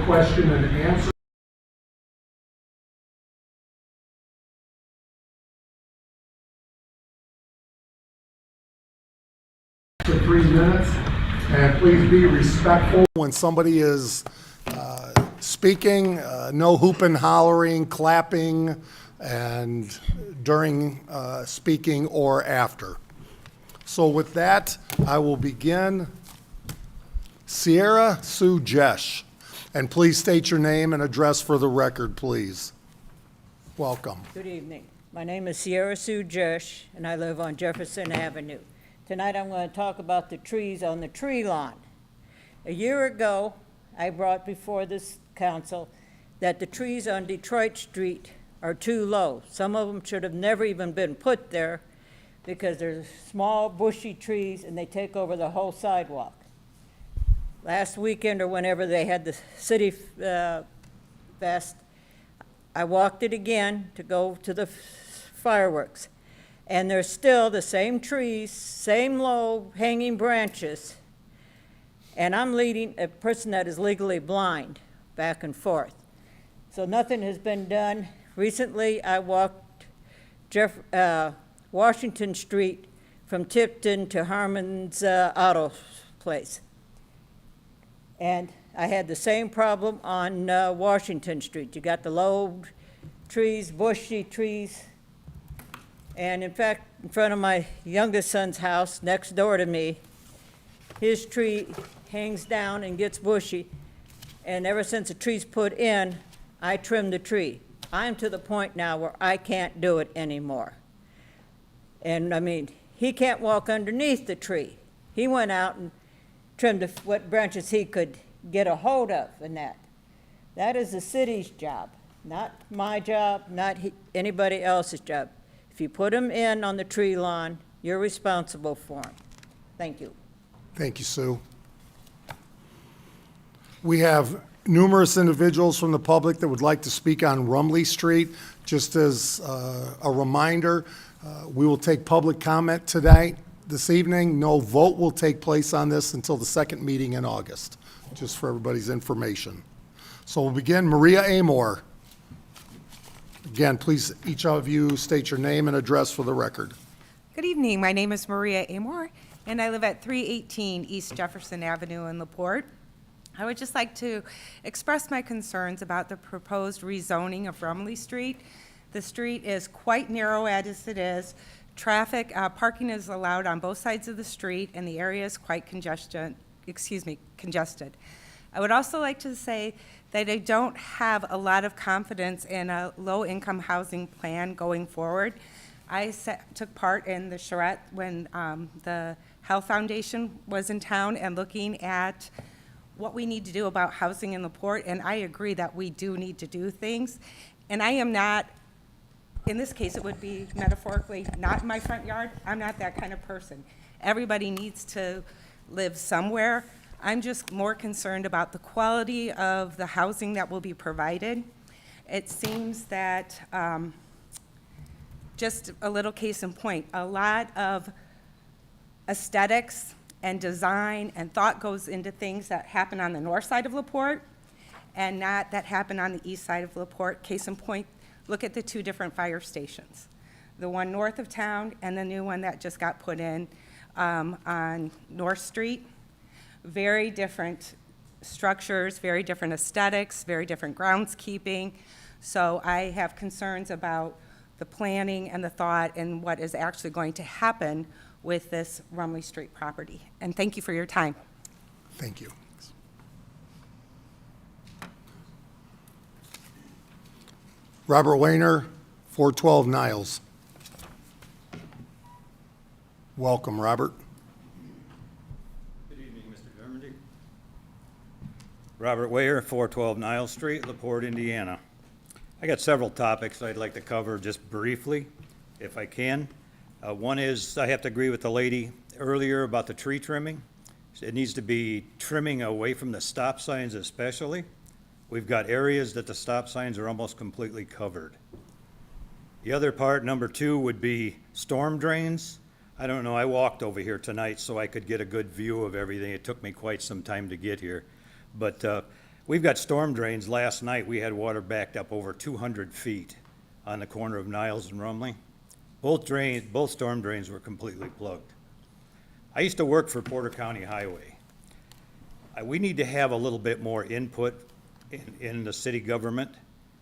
Question and answer. For 3 minutes, and please be respectful when somebody is speaking. No hooping, hollering, clapping, and during speaking or after. So with that, I will begin. Sierra Sue Jesh, and please state your name and address for the record, please. Welcome. Good evening. My name is Sierra Sue Jesh, and I live on Jefferson Avenue. Tonight I'm going to talk about the trees on the tree lawn. A year ago, I brought before this council that the trees on Detroit Street are too low. Some of them should have never even been put there because they're small, bushy trees, and they take over the whole sidewalk. Last weekend, or whenever they had the city fest, I walked it again to go to the fireworks. And they're still the same trees, same low hanging branches. And I'm leading a person that is legally blind back and forth. So nothing has been done. Recently, I walked Washington Street from Tipton to Harmon's auto place. And I had the same problem on Washington Street. You got the low trees, bushy trees. And in fact, in front of my youngest son's house, next door to me, his tree hangs down and gets bushy. And ever since the tree's put in, I trimmed the tree. I'm to the point now where I can't do it anymore. And I mean, he can't walk underneath the tree. He went out and trimmed what branches he could get a hold of and that. That is the city's job, not my job, not anybody else's job. If you put them in on the tree lawn, you're responsible for them. Thank you. Thank you, Sue. We have numerous individuals from the public that would like to speak on Rumley Street. Just as a reminder, we will take public comment today. This evening, no vote will take place on this until the second meeting in August, just for everybody's information. So we'll begin. Maria Amor. Again, please, each of you state your name and address for the record. Good evening. My name is Maria Amor, and I live at 318 East Jefferson Avenue in LaPorte. I would just like to express my concerns about the proposed rezoning of Rumley Street. The street is quite narrow as it is. Traffic, parking is allowed on both sides of the street, and the area is quite congested. I would also like to say that I don't have a lot of confidence in a low-income housing plan going forward. I took part in the charrette when the Health Foundation was in town and looking at what we need to do about housing in LaPorte, and I agree that we do need to do things. And I am not, in this case, it would be metaphorically not in my front yard. I'm not that kind of person. Everybody needs to live somewhere. I'm just more concerned about the quality of the housing that will be provided. It seems that, just a little case in point, a lot of aesthetics and design and thought goes into things that happen on the north side of LaPorte and not that happen on the east side of LaPorte. Case in point, look at the two different fire stations, the one north of town and the new one that just got put in on North Street. Very different structures, very different aesthetics, very different groundskeeping. So I have concerns about the planning and the thought and what is actually going to happen with this Rumley Street property. And thank you for your time. Thank you. Robert Wayner, 412 Niles. Welcome, Robert. Good evening, Mr. Dermody. Robert Wayer, 412 Niles Street, LaPorte, Indiana. I got several topics I'd like to cover just briefly, if I can. One is, I have to agree with the lady earlier about the tree trimming. It needs to be trimming away from the stop signs especially. We've got areas that the stop signs are almost completely covered. The other part, number two, would be storm drains. I don't know, I walked over here tonight so I could get a good view of everything. It took me quite some time to get here. But We've got storm drains. Last night, we had water backed up over 200 feet on the corner of Niles and Rumley. Both storm drains were completely plugged. I used to work for Porter County Highway. We need to have a little bit more input in the city government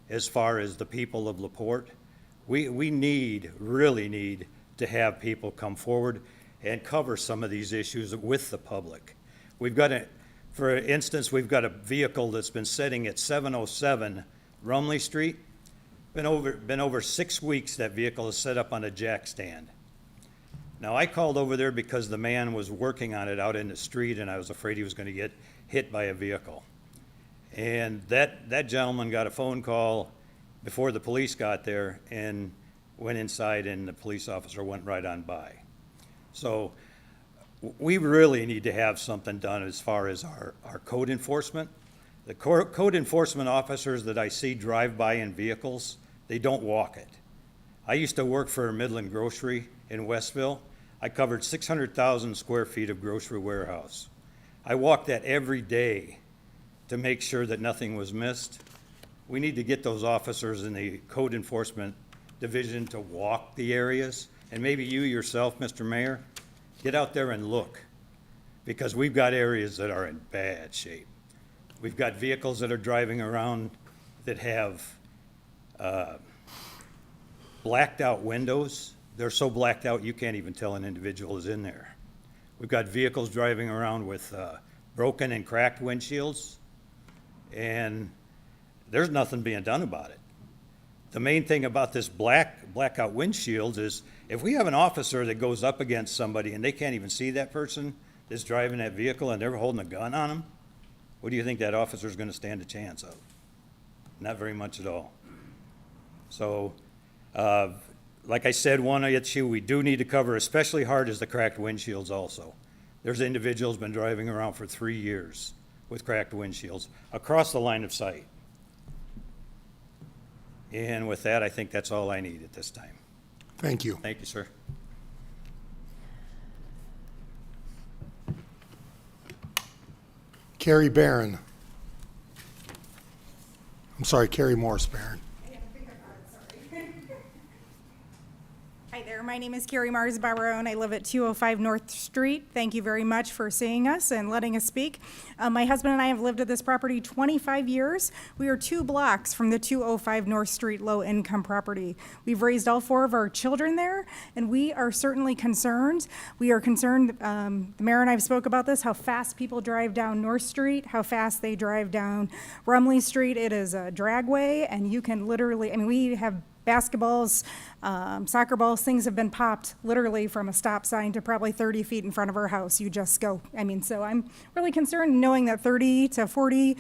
as far as the people of LaPorte. We really need to have people come forward and cover some of these issues with the public. For instance, we've got a vehicle that's been sitting at 707 Rumley Street. Been over 6 weeks that vehicle is set up on a jack stand. Now, I called over there because the man was working on it out in the street, and I was afraid he was gonna get hit by a vehicle. And that gentleman got a phone call before the police got there and went inside, and the police officer went right on by. So we really need to have something done as far as our code enforcement. The code enforcement officers that I see drive by in vehicles, they don't walk it. I used to work for Midland Grocery in Westville. I covered 600,000 square feet of grocery warehouse. I walked that every day to make sure that nothing was missed. We need to get those officers in the code enforcement division to walk the areas, and maybe you yourself, Mr. Mayor, get out there and look, because we've got areas that are in bad shape. We've got vehicles that are driving around that have blacked out windows. They're so blacked out you can't even tell an individual is in there. We've got vehicles driving around with broken and cracked windshields, and there's nothing being done about it. The main thing about this blackout windshields is if we have an officer that goes up against somebody and they can't even see that person that's driving that vehicle and they're holding a gun on them, what do you think that officer's gonna stand a chance of? Not very much at all. So, like I said, one issue we do need to cover especially hard is the cracked windshields also. There's individuals been driving around for 3 years with cracked windshields across the line of sight. And with that, I think that's all I need at this time. Thank you. Thank you, sir. Carrie Barron. I'm sorry, Carrie Morris Barron. Hi there, my name is Carrie Mars Barone. I live at 205 North Street. Thank you very much for seeing us and letting us speak. My husband and I have lived at this property 25 years. We are 2 blocks from the 205 North Street low-income property. We've raised all 4 of our children there, and we are certainly concerned. We are concerned, the mayor and I have spoke about this, how fast people drive down North Street, how fast they drive down Rumley Street. It is a dragway, and you can literally, we have basketballs, soccer balls, things have been popped literally from a stop sign to probably 30 feet in front of our house. You just go. So I'm really concerned knowing that 30 to 40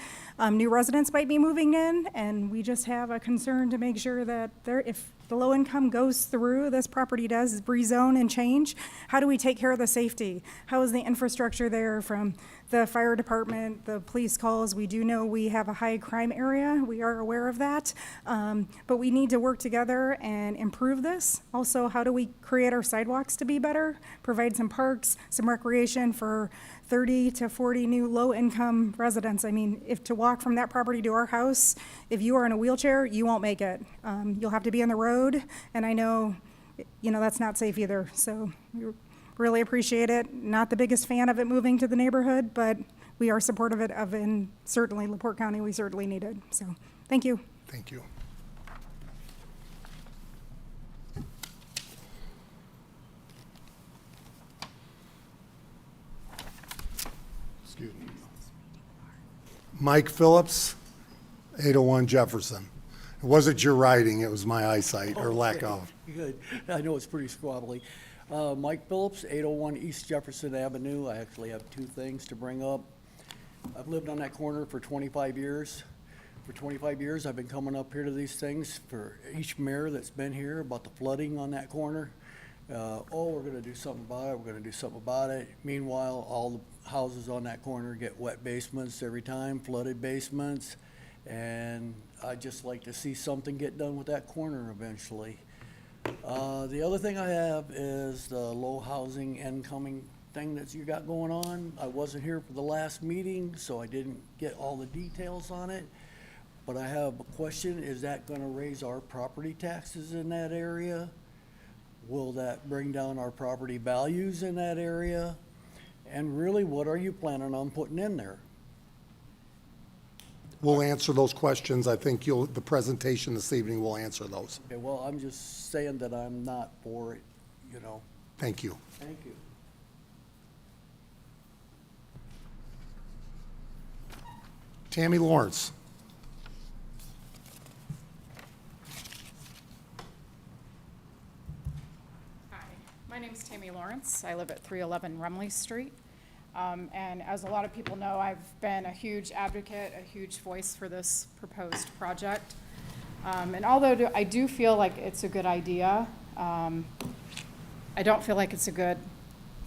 new residents might be moving in, and we just have a concern to make sure that if the low income goes through, this property does rezone and change, how do we take care of the safety? How is the infrastructure there from the fire department, the police calls? We do know we have a high crime area. We are aware of that. But we need to work together and improve this. Also, how do we create our sidewalks to be better? Provide some parks, some recreation for 30 to 40 new low-income residents. If to walk from that property to our house, if you are in a wheelchair, you won't make it. You'll have to be on the road, and I know, that's not safe either. So we really appreciate it. Not the biggest fan of it moving to the neighborhood, but we are supportive of it, and certainly LaPorte County, we certainly need it. So, thank you. Thank you. Excuse me. Mike Phillips, 801 Jefferson. It wasn't your writing, it was my eyesight or lack of. Good. I know it's pretty squabbly. Mike Phillips, 801 East Jefferson Avenue. I actually have 2 things to bring up. I've lived on that corner for 25 years. For 25 years, I've been coming up here to these things for each mayor that's been here about the flooding on that corner. We're gonna do something about it, we're gonna do something about it. Meanwhile, all the houses on that corner get wet basements every time, flooded basements. And I'd just like to see something get done with that corner eventually. The other thing I have is the low housing incoming thing that you got going on. I wasn't here for the last meeting, so I didn't get all the details on it. But I have a question, is that gonna raise our property taxes in that area? Will that bring down our property values in that area? And really, what are you planning on putting in there? We'll answer those questions. I think the presentation this evening will answer those. Okay, well, I'm just saying that I'm not for it, you know. Thank you. Thank you. Tammy Lawrence. Hi, my name's Tammy Lawrence. I live at 311 Rumley Street. And as a lot of people know, I've been a huge advocate, a huge voice for this proposed project. And although I do feel like it's a good idea, I don't feel like it's a good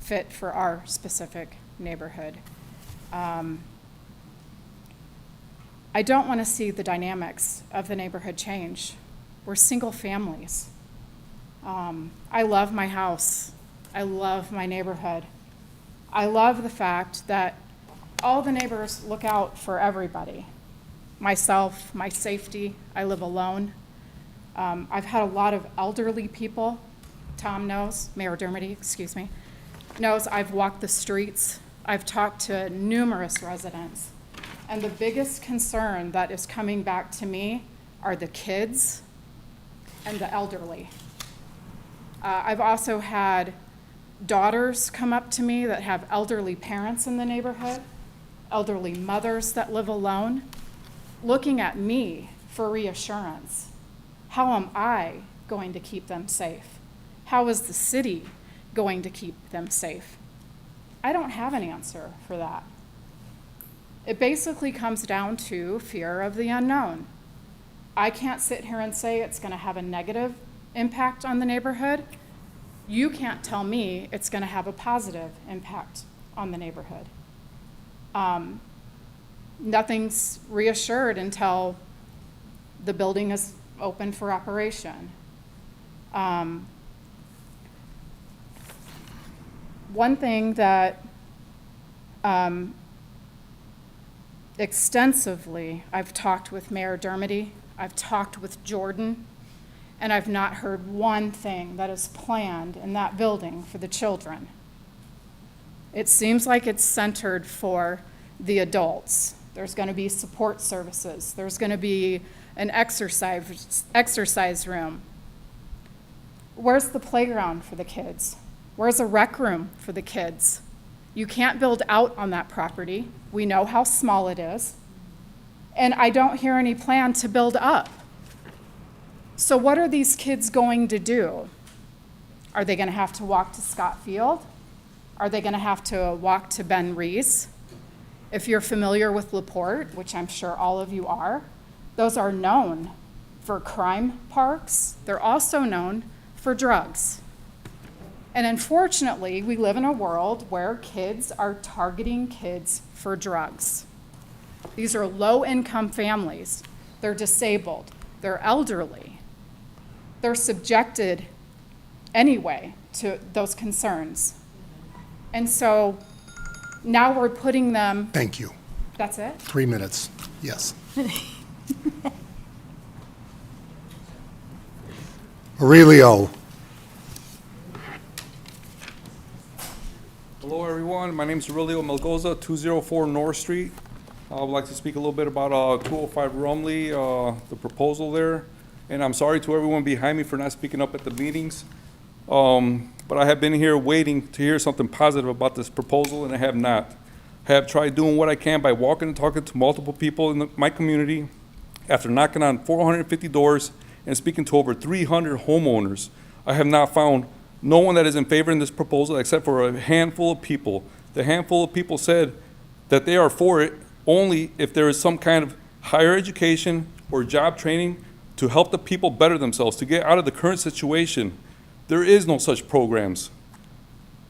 fit for our specific neighborhood. I don't want to see the dynamics of the neighborhood change. We're single families. I love my house. I love my neighborhood. I love the fact that all the neighbors look out for everybody. Myself, my safety, I live alone. I've had a lot of elderly people. Tom knows, Mayor Dermody, excuse me, knows I've walked the streets. I've talked to numerous residents. And the biggest concern that is coming back to me are the kids and the elderly. I've also had daughters come up to me that have elderly parents in the neighborhood, elderly mothers that live alone, looking at me for reassurance. How am I going to keep them safe? How is the city going to keep them safe? I don't have an answer for that. It basically comes down to fear of the unknown. I can't sit here and say it's going to have a negative impact on the neighborhood. You can't tell me it's going to have a positive impact on the neighborhood. Nothing's reassured until the building is open for operation. One thing that extensively I've talked with Mayor Dermody, I've talked with Jordan, and I've not heard one thing that is planned in that building for the children. It seems like it's centered for the adults. There's going to be support services. There's going to be an exercise room. Where's the playground for the kids? Where's a rec room for the kids? You can't build out on that property. We know how small it is. And I don't hear any plan to build up. So what are these kids going to do? Are they going to have to walk to Scott Field? Are they going to have to walk to Ben Rees? If you're familiar with LaPorte, which I'm sure all of you are, those are known for crime parks. They're also known for drugs. And unfortunately, we live in a world where kids are targeting kids for drugs. These are low-income families. They're disabled. They're elderly. They're subjected anyway to those concerns. And so now we're putting them. Thank you. That's it? 3 minutes. Yes. Aurelio. Hello, everyone. My name is Aurelio Melgoza, 204 North Street. I would like to speak a little bit about 205 Rumley, the proposal there. And I'm sorry to everyone behind me for not speaking up at the meetings. But I have been here waiting to hear something positive about this proposal, and I have not. I have tried doing what I can by walking and talking to multiple people in my community after knocking on 450 doors and speaking to over 300 homeowners. I have not found no one that is in favor in this proposal except for a handful of people. The handful of people said that they are for it only if there is some kind of higher education or job training to help the people better themselves, to get out of the current situation. There is no such programs.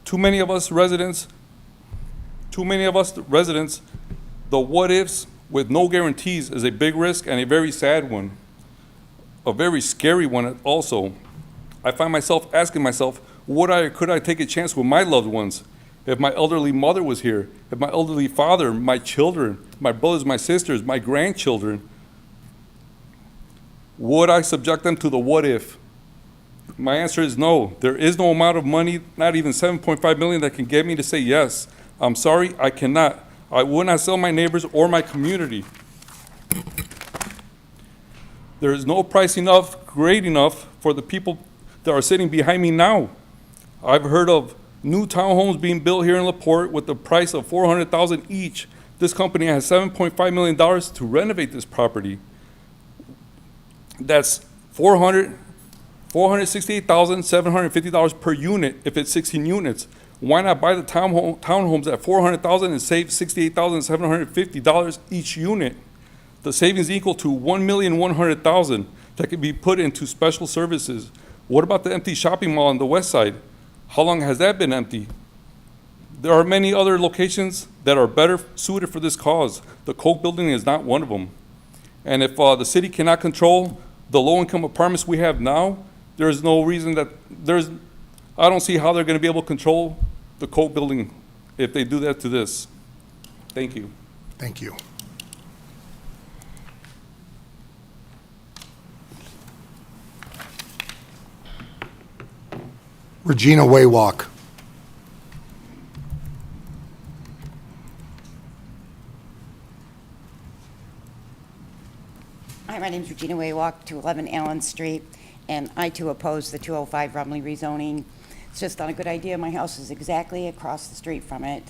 Too many of us residents, the what ifs with no guarantees is a big risk and a very sad one, a very scary one also. I find myself asking myself, could I take a chance with my loved ones if my elderly mother was here, if my elderly father, my children, my brothers, my sisters, my grandchildren, would I subject them to the what if? My answer is no. There is no amount of money, not even 7.5 million, that can get me to say yes. I'm sorry, I cannot. I will not sell my neighbors or my community. There is no price enough, great enough for the people that are sitting behind me now. I've heard of new townhomes being built here in LaPorte with the price of $400,000 each. This company has $7.5 million to renovate this property. That's $468,750 per unit if it's 16 units. Why not buy the townhomes at $400,000 and save $68,750 each unit? The savings equal to $1,100,000 that could be put into special services. What about the empty shopping mall on the west side? How long has that been empty? There are many other locations that are better suited for this cause. The Koch building is not one of them. And if the city cannot control the low-income apartments we have now, there's no reason that I don't see how they're going to be able to control the Koch building if they do that to this. Thank you. Thank you. Regina Waywalk. Hi, my name's Regina Waywalk, 211 Allen Street, and I too oppose the 205 Rumley rezoning. It's just not a good idea. My house is exactly across the street from it.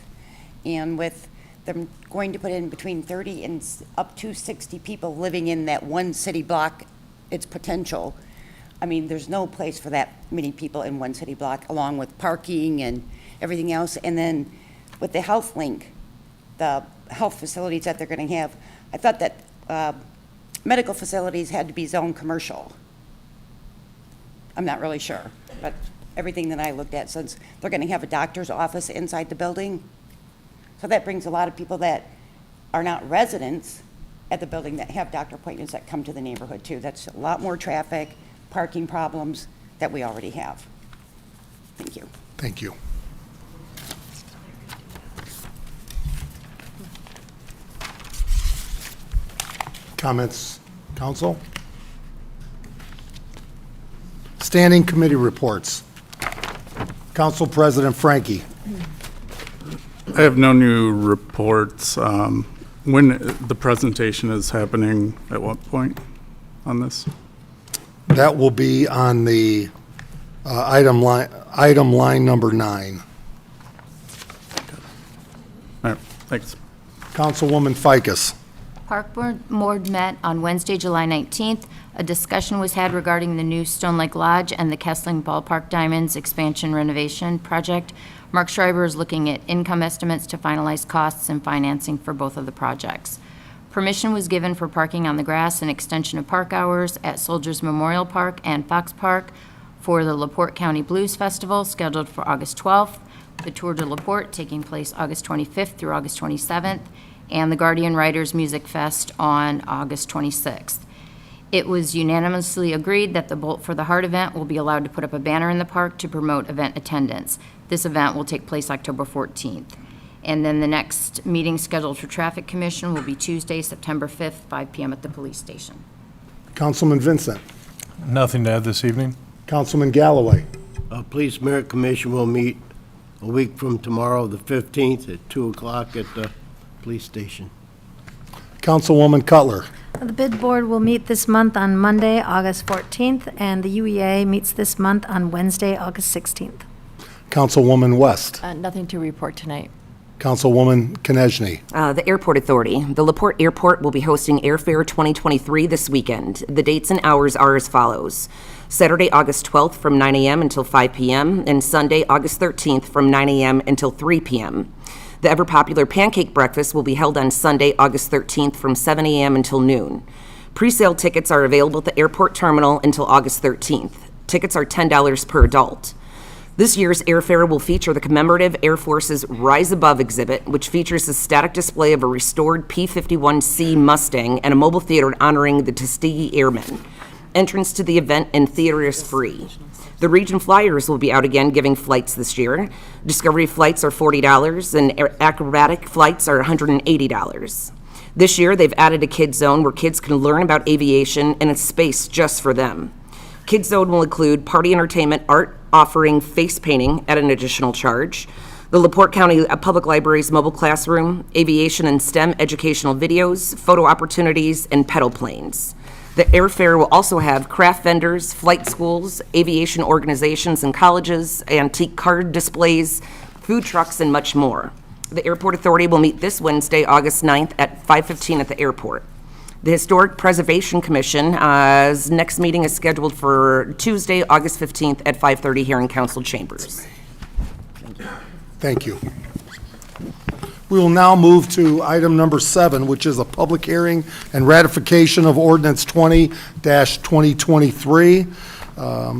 And with them going to put in between 30 and up to 60 people living in that one city block, its potential, I mean, there's no place for that many people in one city block, along with parking and everything else. And then with the health link, the health facilities that they're going to have, I thought that medical facilities had to be zoned commercial. I'm not really sure, but everything that I looked at says they're going to have a doctor's office inside the building. So that brings a lot of people that are not residents at the building that have doctor appointments that come to the neighborhood too. That's a lot more traffic, parking problems that we already have. Thank you. Thank you. Comments, council? Standing committee reports. Council President Frankie. I have no new reports. When the presentation is happening, at what point on this? That will be on the item line number 9. All right, thanks. Councilwoman Ficus. Park Board met on Wednesday, July 19th. A discussion was had regarding the new Stone Lake Lodge and the Kessling Ballpark Diamonds expansion renovation project. Mark Schreiber is looking at income estimates to finalize costs and financing for both of the projects. Permission was given for parking on the grass and extension of park hours at Soldiers Memorial Park and Fox Park for the LaPorte County Blues Festival scheduled for August 12th, the Tour de LaPorte taking place August 25th through August 27th, and the Guardian Writers Music Fest on August 26th. It was unanimously agreed that the Bolt for the Heart event will be allowed to put up a banner in the park to promote event attendance. This event will take place October 14th. And then the next meeting scheduled for Traffic Commission will be Tuesday, September 5th, 5 p.m. at the police station. Councilman Vincent. Nothing to add this evening. Councilman Galloway. Police Merit Commission will meet a week from tomorrow, the 15th, at 2 o'clock at the police station. Councilwoman Cutler. The bid board will meet this month on Monday, August 14th, and the UEA meets this month on Wednesday, August 16th. Councilwoman West. Nothing to report tonight. Councilwoman Konechny. The Airport Authority. The LaPorte Airport will be hosting Airfair 2023 this weekend. The dates and hours are as follows. Saturday, August 12th from 9 a.m. until 5 p.m., and Sunday, August 13th from 9 a.m. until 3 p.m. The ever-popular pancake breakfast will be held on Sunday, August 13th from 7 a.m. until noon. Pre-sale tickets are available at the airport terminal until August 13th. Tickets are $10 per adult. This year's airfare will feature the commemorative Air Force's Rise Above exhibit, which features a static display of a restored P-51C Mustang and a mobile theater honoring the Tuskegee Airmen. Entrance to the event and theater is free. The Region Flyers will be out again giving flights this year. Discovery flights are $40 and acrobatic flights are $180. This year, they've added a Kids Zone where kids can learn about aviation in a space just for them. Kids Zone will include party entertainment, art offering face painting at an additional charge, the LaPorte County Public Library's mobile classroom, aviation and STEM educational videos, photo opportunities, and pedal planes. The airfair will also have craft vendors, flight schools, aviation organizations and colleges, antique card displays, food trucks, and much more. The Airport Authority will meet this Wednesday, August 9th at 5:15 at the airport. The Historic Preservation Commission's next meeting is scheduled for Tuesday, August 15th at 5:30 here in council chambers. Thank you. We will now move to item number 7, which is a public hearing and ratification of ordinance 20-2023.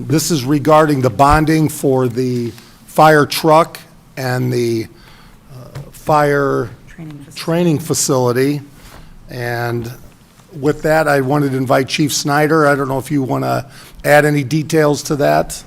This is regarding the bonding for the fire truck and the fire training facility. And with that, I wanted to invite Chief Snyder. I don't know if you want to add any details to that.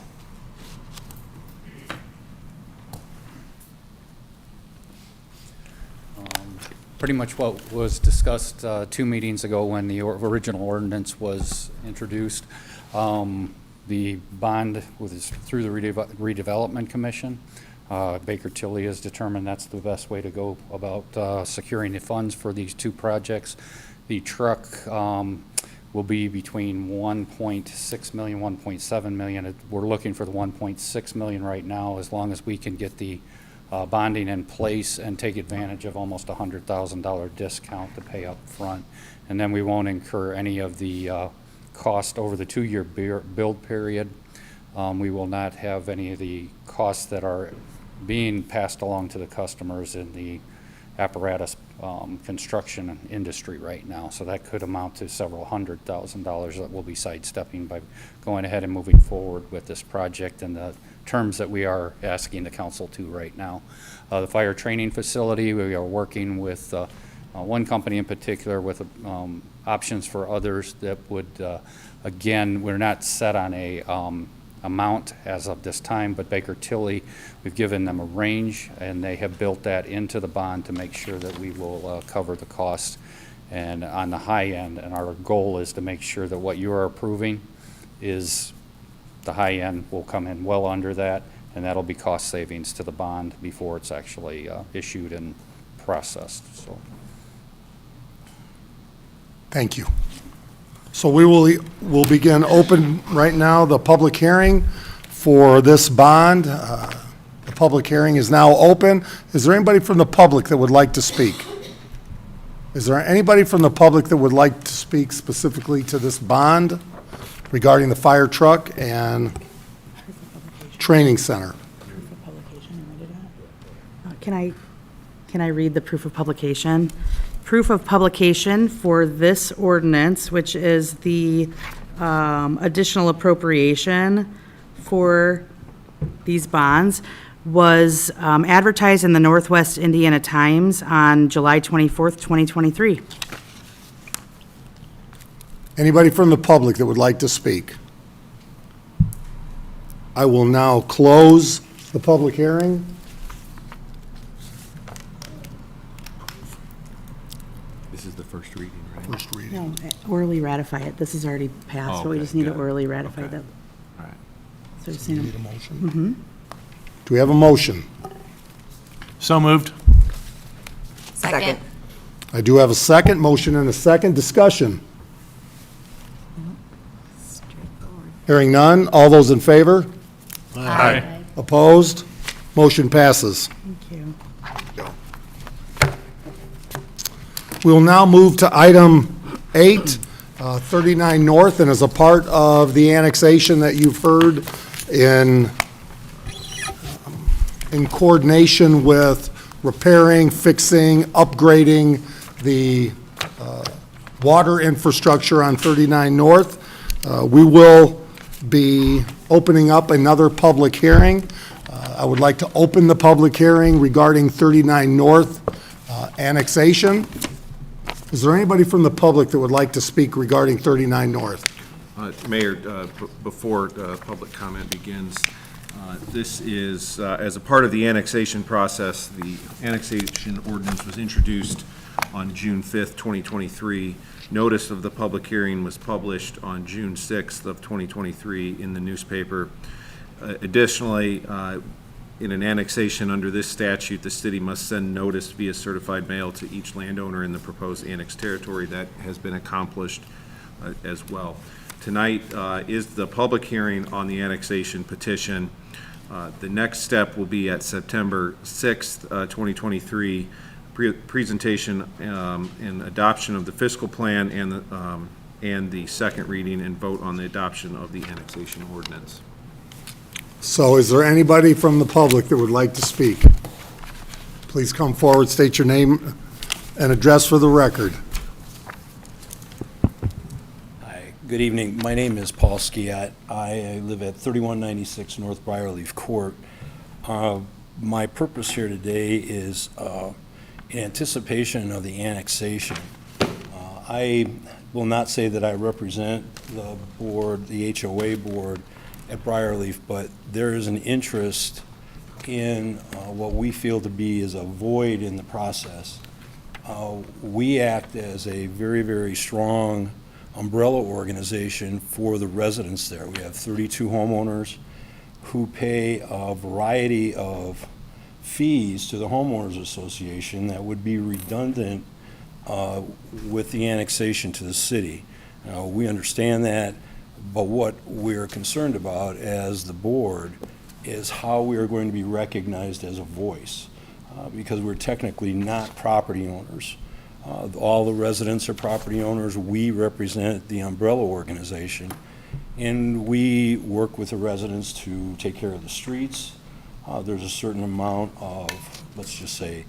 Pretty much what was discussed 2 meetings ago when the original ordinance was introduced. The bond was through the redevelopment commission. Baker Tilly has determined that's the best way to go about securing the funds for these 2 projects. The truck will be between 1.6 million, 1.7 million. We're looking for the 1.6 million right now, as long as we can get the bonding in place and take advantage of almost $100,000 discount to pay up front. And then we won't incur any of the cost over the 2-year build period. We will not have any of the costs that are being passed along to the customers in the apparatus construction industry right now. So that could amount to several $100,000 that we'll be sidestepping by going ahead and moving forward with this project and the terms that we are asking the council to right now. The fire training facility, we are working with one company in particular with options for others that would, again, we're not set on a amount as of this time, but Baker Tilly, we've given them a range and they have built that into the bond to make sure that we will cover the cost and on the high end. And our goal is to make sure that what you are approving is the high end will come in well under that, and that'll be cost savings to the bond before it's actually issued and processed. So, Thank you. So we'll begin open right now the public hearing for this bond. The public hearing is now open. Is there anybody from the public that would like to speak? Is there anybody from the public that would like to speak specifically to this bond regarding the fire truck and training center? Can I read the proof of publication? Proof of publication for this ordinance, which is the additional appropriation for these bonds, was advertised in the Northwest Indiana Times on July 24th, 2023. Anybody from the public that would like to speak? I will now close the public hearing. This is the first reading, right? First reading. No, orally ratify it. This is already passed, but we okay, just need to got it. orally ratify Okay. that. All right. So just need Need a a, motion? Do we have a motion? So moved. Second. I do have a second. Motion and a second. Discussion. Hearing none. All those in favor? Aye. Opposed? Motion passes. thank you. We will now move to item 8, 39 North, and as a part of the annexation that you've heard in coordination with repairing, fixing, upgrading the water infrastructure on 39 North, we will be opening up another public hearing. I would like to open the public hearing regarding 39 North annexation. Is there anybody from the public that would like to speak regarding 39 North? Mayor, before public comment begins, this is, as a part of the annexation process, the annexation ordinance was introduced on June 5th, 2023. Notice of the public hearing was published on June 6th of 2023 in the newspaper. Additionally, in an annexation under this statute, the city must send notice via certified mail to each landowner in the proposed annexed territory. That has been accomplished as well. Tonight is the public hearing on the annexation petition. The next step will be at September 6th, 2023, presentation and adoption of the fiscal plan and the second reading and vote on the adoption of the annexation ordinance. So is there anybody from the public that would like to speak? Please come forward, state your name and address for the record. Hi, good evening. My name is Paul Skiat. I live at 3196 North Briarleaf Court. My purpose here today is in anticipation of the annexation. I will not say that I represent the board, the HOA board at Briarleaf, but there is an interest in what we feel to be is a void in the process. We act as a very, very strong umbrella organization for the residents there. We have 32 homeowners who pay a variety of fees to the homeowners association that would be redundant with the annexation to the city. We understand that, but what we're concerned about as the board is how we are going to be recognized as a voice, because we're technically not property owners. All the residents are property owners. We represent the umbrella organization, and we work with the residents to take care of the streets. There's a certain amount of, let's just say,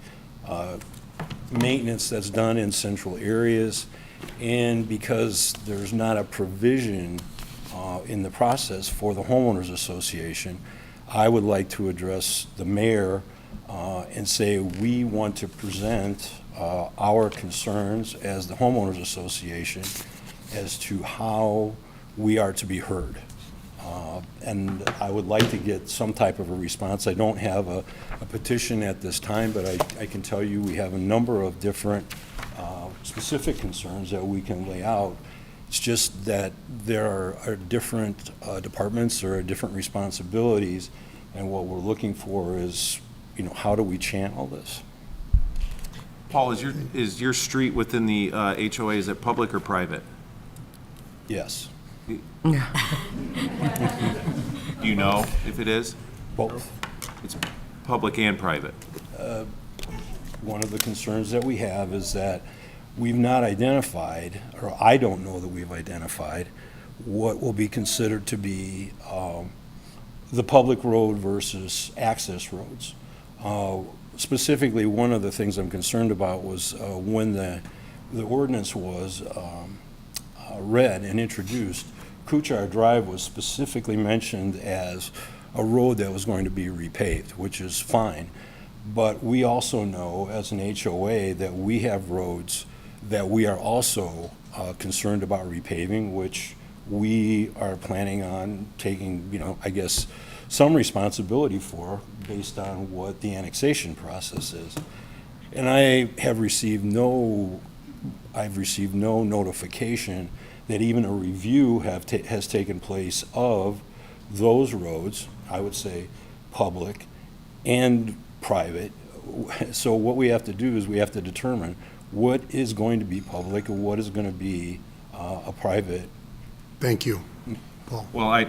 maintenance that's done in central areas, and because there's not a provision in the process for the homeowners association, I would like to address the mayor and say we want to present our concerns as the homeowners association as to how we are to be heard. And I would like to get some type of a response. I don't have a petition at this time, but I can tell you we have a number of different specific concerns that we can lay out. It's just that there are different departments, there are different responsibilities, and what we're looking for is, how do we channel this? Paul, is your street within the HOA, is it public or private? Yes. Do you know if it is? Both. It's public and private. One of the concerns that we have is that we've not identified, or I don't know that we've identified, what will be considered to be the public road versus access roads. Specifically, one of the things I'm concerned about was when the ordinance was read and introduced, Kuchar Drive was specifically mentioned as a road that was going to be repaved, which is fine. But we also know as an HOA that we have roads that we are also concerned about repaving, which we are planning on taking, I guess, some responsibility for based on what the annexation process is. And I've received no notification that even a review has taken place of those roads, I would say public and private. So what we have to do is we have to determine what is going to be public and what is going to be a private. Thank you, Paul. Well,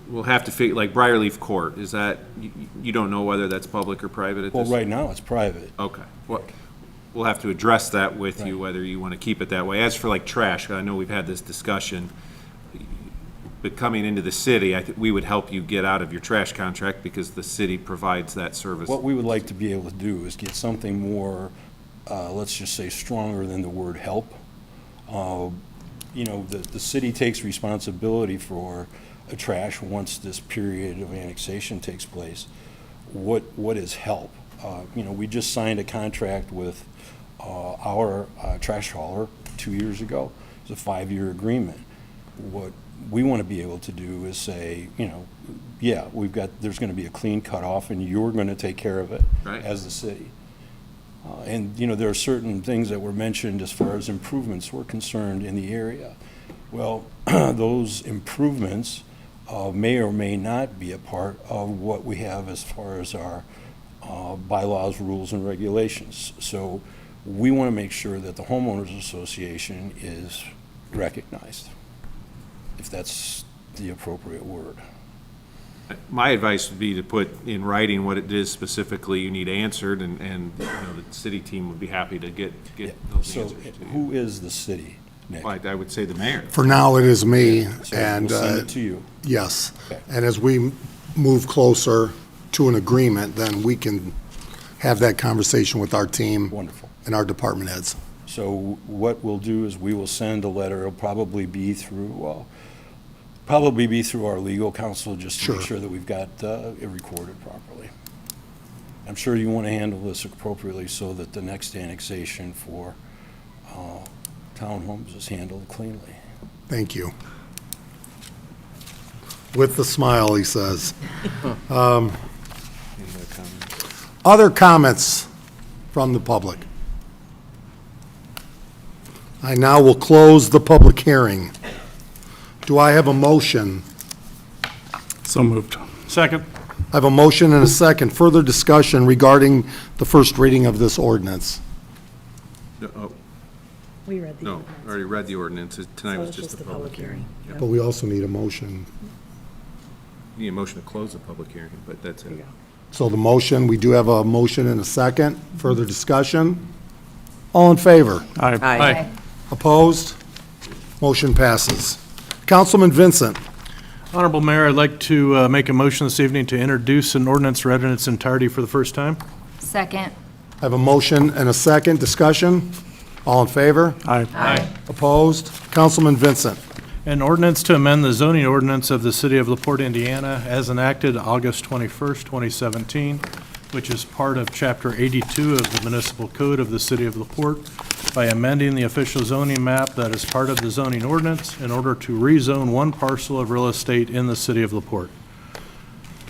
we'll have to figure, like Briarleaf Court, is that, you don't know whether that's public or private at this? Well, right now it's private. Okay. Well, we'll have to address that with you, whether you want to keep it that way. As for like trash, I know we've had this discussion, but coming into the city, I think we would help you get out of your trash contract because the city provides that service. What we would like to be able to do is get something more, let's just say, stronger than the word help. The city takes responsibility for trash once this period of annexation takes place. What is help? We just signed a contract with our trash hauler 2 years ago. It's a 5-year agreement. what we want to be able to do is say, you know, yeah, there's going to be a clean cutoff, and you're going to take care of it Right. as the city. And, you know, there are certain things that were mentioned as far as improvements were concerned in the area. Well, those improvements may or may not be a part of what we have as far as our bylaws, rules, and regulations. So we want to make sure that the homeowners association is recognized, if that's the appropriate word. My advice would be to put in writing what it is specifically you need answered, and you know, the city team would be happy to get those So answers to you. who is the city, Nick? I would say the mayor. For now, it is me, So and, we'll send it to you. yes. Okay. And as we move closer to an agreement, then we can have that conversation with our team. Wonderful. And our department heads. So what we'll do is we will send a letter. It'll probably be through our legal counsel, just to make Sure. sure that we've got it recorded properly. I'm sure you want to handle this appropriately so that the next annexation for townhomes is handled cleanly. Thank you. With the smile, he says. Any other comments? Other comments from the public? I now will close the public hearing. Do I have a motion? So moved. Second. I have a motion and a second. Further discussion regarding the first reading of this ordinance. We read the No, I already read the ordinance. Tonight was just the public hearing. But we also need a motion. You need a motion to close the public hearing, but that's it. So the motion, we do have a motion and a second. Further discussion? All in favor? Aye. Opposed? Motion passes. Councilman Vincent. Honorable Mayor, I'd like to make a motion this evening to introduce an ordinance read in its entirety for the first time. Second. I have a motion and a second. Discussion? All in favor? Aye. Opposed? Councilman Vincent. An ordinance to amend the zoning ordinance of the City of LaPorte, Indiana, as enacted August 21st, 2017, which is part of Chapter 82 of the Municipal Code of the City of LaPorte, by amending the official zoning map that is part of the zoning ordinance in order to rezone one parcel of real estate in the City of LaPorte.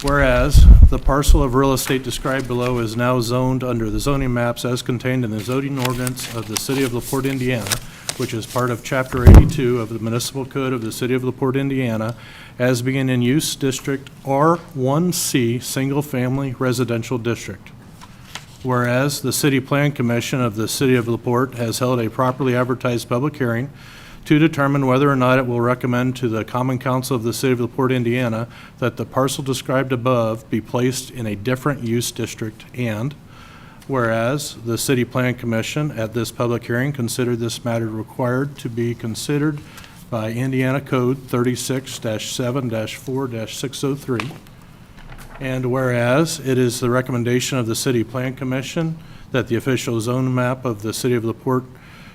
Whereas the parcel of real estate described below is now zoned under the zoning maps as contained in the zoning ordinance of the City of LaPorte, Indiana, which is part of Chapter 82 of the Municipal Code of the City of LaPorte, Indiana, as being in use District R1C, Single Family Residential District. Whereas the City Plan Commission of the City of LaPorte has held a properly advertised public hearing to determine whether or not it will recommend to the Common Council of the City of LaPorte, Indiana, that the parcel described above be placed in a different use district, and whereas the City Plan Commission at this public hearing considered this matter required to be considered by Indiana Code 36-7-4-603, and whereas it is the recommendation of the City Plan Commission that the official zone map of the City of LaPorte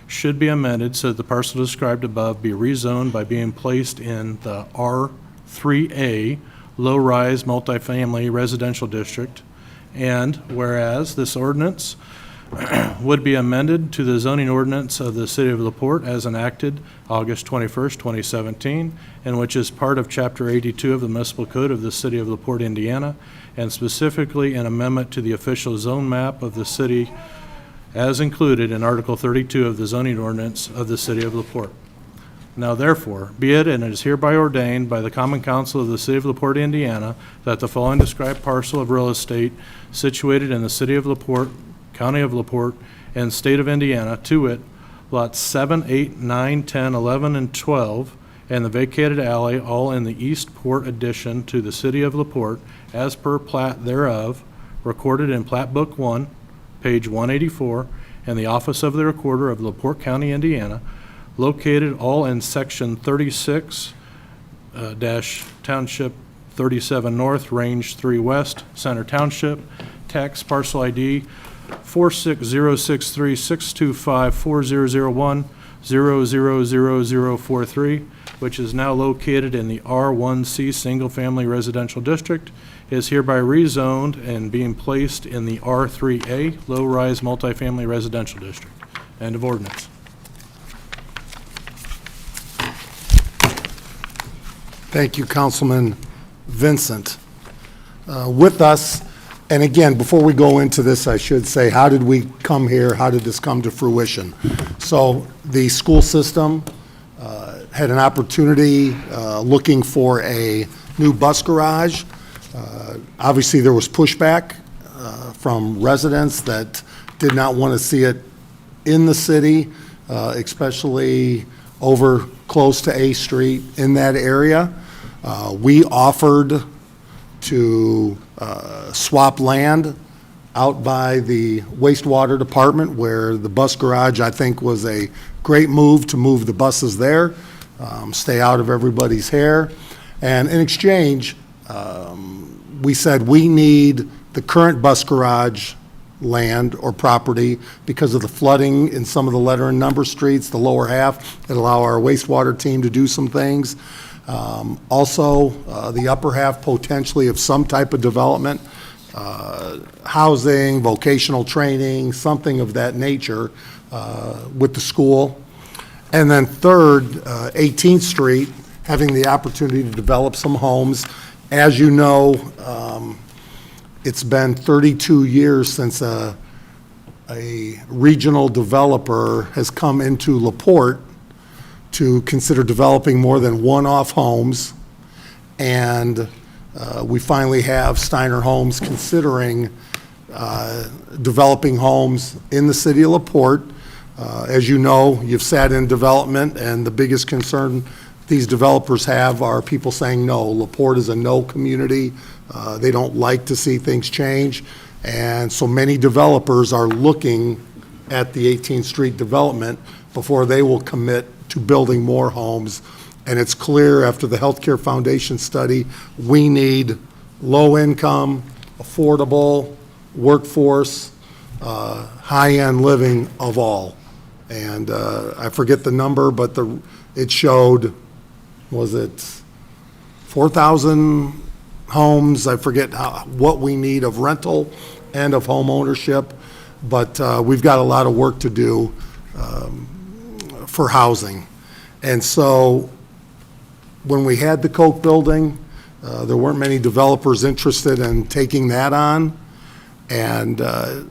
should be amended so that the parcel described above be rezoned by being placed in the R3A low-rise multifamily residential district, and whereas this ordinance would be amended to the zoning ordinance of the City of LaPorte as enacted August 21st, 2017, and which is part of Chapter 82 of the Municipal Code of the City of LaPorte, Indiana, and specifically an amendment to the official zone map of the city as included in Article 32 of the zoning ordinance of the City of LaPorte. Now therefore, be it and it is hereby ordained by the Common Council of the City of LaPorte, Indiana, that the following described parcel of real estate situated in the City of LaPorte, County of LaPorte, and State of Indiana, to wit, lots 7, 8, 9, 10, 11, and 12, and the vacated alley, all in the East Port addition to the City of LaPorte, as per plat thereof, recorded in Plat Book 1, page 184, and the Office of the Recorder of LaPorte County, Indiana, located all in Section 36 dash Township 37 North, Range 3 West, Center Township, tax parcel ID 4606362540001000043, which is now located in the R1C Single Family Residential District, is hereby rezoned and being placed in the R3A Low-Rise Multifamily Residential District. End of ordinance. Thank you, Councilman Vincent. With us, and again, before we go into this, I should say, how did we come here? How did this come to fruition? So the school system had an opportunity looking for a new bus garage. Obviously, there was pushback from residents that did not want to see it in the city, especially over close to A Street in that area. We offered to swap land out by the wastewater department where the bus garage, I think, was a great move to move the buses there, stay out of everybody's hair. And in exchange, we said we need the current bus garage land or property because of the flooding in some of the letter and number streets, the lower half, that allow our wastewater team to do some things. Also, the upper half potentially of some type of development, housing, vocational training, something of that nature with the school. And then third, 18th Street, having the opportunity to develop some homes. As you know, it's been 32 years since a regional developer has come into LaPorte to consider developing more than one-off homes. And we finally have Steiner Homes considering developing homes in the city of LaPorte. As you know, you've sat in development, and the biggest concern these developers have are people saying no. LaPorte is a no community. They don't like to see things change. And so many developers are looking at the 18th Street development before they will commit to building more homes. And it's clear after the Healthcare Foundation study, we need low-income, affordable, workforce, high-end living of all. And I forget the number, but it showed, was it 4,000 homes? I forget what we need of rental and of home ownership, but we've got a lot of work to do for housing. And so when we had the Koch building, there weren't many developers interested in taking that on. And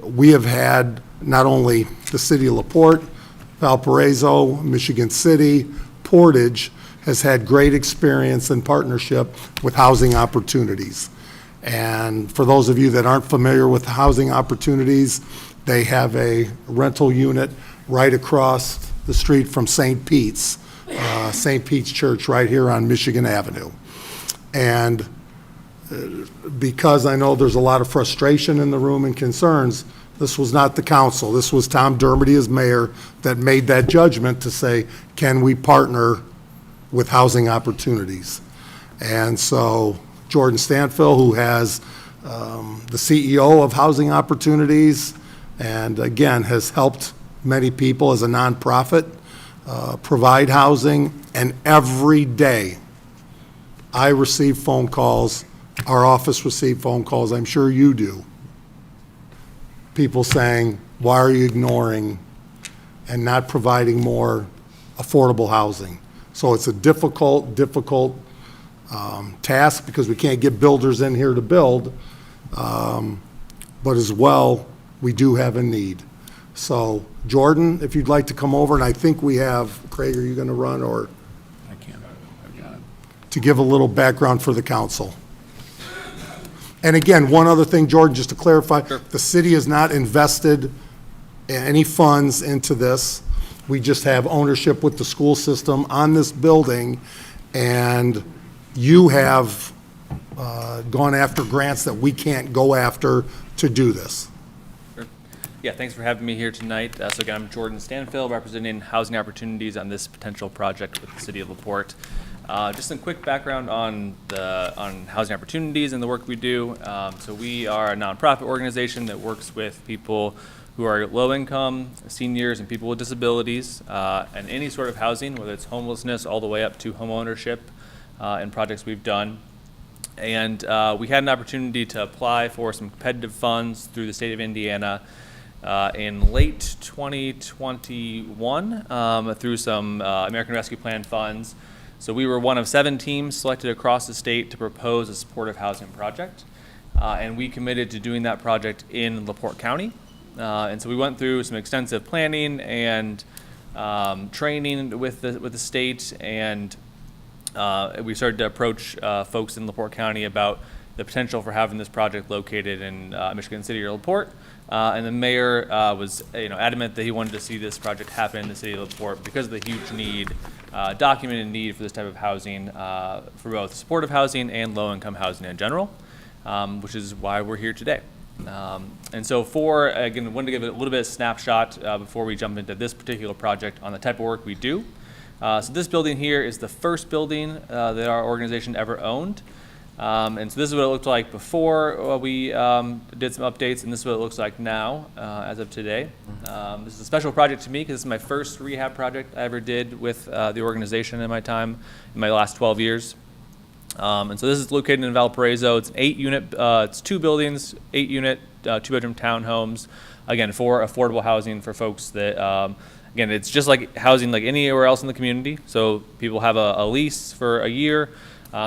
we have had not only the city of LaPorte, Valparaiso, Michigan City, Portage has had great experience and partnership with housing opportunities. And for those of you that aren't familiar with housing opportunities, they have a rental unit right across the street from St. Pete's Church right here on Michigan Avenue. And because I know there's a lot of frustration in the room and concerns, this was not the council. This was Tom Dermody as mayor that made that judgment to say, can we partner with housing opportunities? And so Jordan Stanfill, who has the CEO of Housing Opportunities, and again, has helped many people as a nonprofit provide housing. And every day I receive phone calls, our office receive phone calls, I'm sure you do, people saying, why are you ignoring and not providing more affordable housing? So it's a difficult task because we can't get builders in here to build, but as well, we do have a need. So Jordan, if you'd like to come over, and I think we have, Craig, are you going to run, or? I can. I've got it. To give a little background for the council. And again, one other thing, Jordan, just to clarify, the city has not invested any funds into this. We just have ownership with the school system on this building, and you have gone after grants that we can't go after to do this. Sure. Yeah, thanks for having me here tonight. So again, I'm Jordan Stanfill, representing housing opportunities on this potential project with the city of LaPorte. Just some quick background on housing opportunities and the work we do. So we are a nonprofit organization that works with people who are low income, seniors, and people with disabilities, and any sort of housing, whether it's homelessness all the way up to home ownership, and projects we've done. And we had an opportunity to apply for some competitive funds through the state of Indiana in late 2021 through some American Rescue Plan funds. So we were one of 7 teams selected across the state to propose a supportive housing project. And we committed to doing that project in LaPorte County. And so we went through some extensive planning and training with the state, and we started to approach folks in LaPorte County about the potential for having this project located in Michigan City or LaPorte. And the mayor was adamant that he wanted to see this project happen in the city of LaPorte because of the huge need, documented need for this type of housing, for both supportive housing and low-income housing in general, which is why we're here today. And so again, wanted to give it a little bit of snapshot before we jump into this particular project on the type of work we do. So this building here is the first building that our organization ever owned. And so this is what it looked like before we did some updates, and this is what it looks like now as of today. This is a special project to me because this is my first rehab project I ever did with the organization in my last 12 years. And so this is located in Valparaiso. It's an 8-unit, it's 2 buildings, 8-unit, 2-bedroom townhomes, again, for affordable housing for folks that, again, it's just like housing like anywhere else in the community. So people have a lease for a year.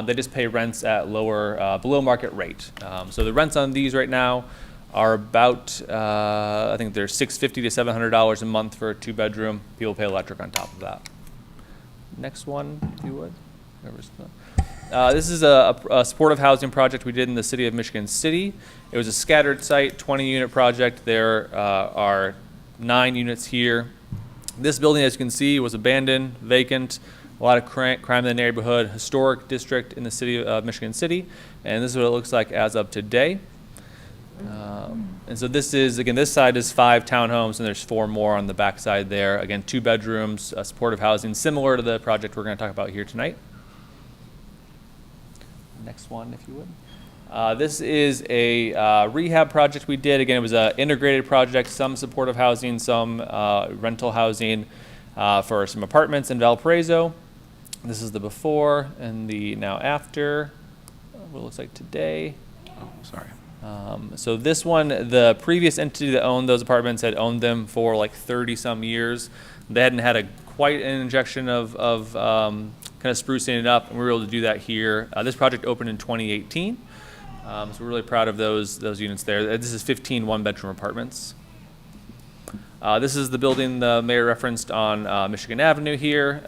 They just pay rents at lower, below market rate. So the rents on these right now are about, I think they're $650 to $700 a month for a 2-bedroom. People pay electric on top of that. Next one, if you would. This is a supportive housing project we did in the city of Michigan City. It was a scattered site, 20-unit project. There are 9 units here. This building, as you can see, was abandoned, vacant, a lot of crime in the neighborhood, historic district in the city of Michigan City, and this is what it looks like as of today. And so this is, again, this side is 5 townhomes, and there's 4 more on the back side there. Again, 2 bedrooms, supportive housing, similar to the project we're going to talk about here tonight. Next one, if you would. This is a rehab project we did. Again, it was an integrated project, some supportive housing, some rental housing for some apartments in Valparaiso. This is the before and the now after, what it looks like today. Oh, sorry. So this one, the previous entity that owned those apartments had owned them for like 30-some years. They hadn't had quite an injection of kind of sprucing it up, and we were able to do that here. This project opened in 2018, so we're really proud of those units there. This is 15 one-bedroom apartments. This is the building the mayor referenced on Michigan Avenue here.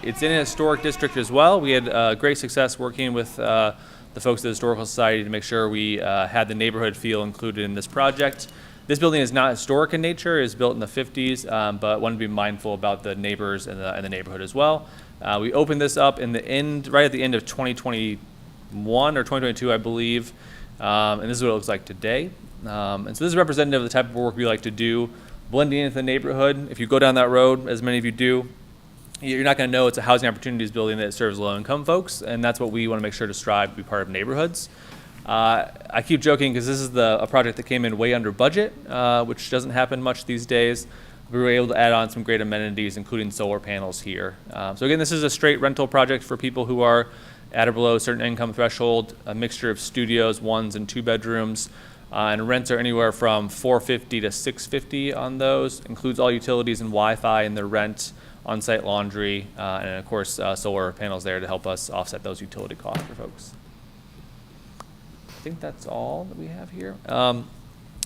It's in a historic district as well. We had great success working with the folks at the Historical Society to make sure we had the neighborhood feel included in this project. This building is not historic in nature. It was built in the 50s, but wanted to be mindful about the neighbors and the neighborhood as well. We opened this up right at the end of 2021 or 2022, I believe, and this is what it looks like today. And so this is representative of the type of work we like to do, blending into the neighborhood. If you go down that road, as many of you do, you're not going to know it's a housing opportunities building that serves low-income folks, and that's what we want to make sure to strive to be part of neighborhoods. I keep joking because this is a project that came in way under budget, which doesn't happen much these days. We were able to add on some great amenities, including solar panels here. So again, this is a straight rental project for people who are at or below a certain income threshold, a mixture of studios, 1s and 2 bedrooms, and rents are anywhere from $450 to $650 on those. Includes all utilities and Wi-Fi in their rent, on-site laundry, and of course solar panels there to help us offset those utility costs for folks. I think that's all that we have here.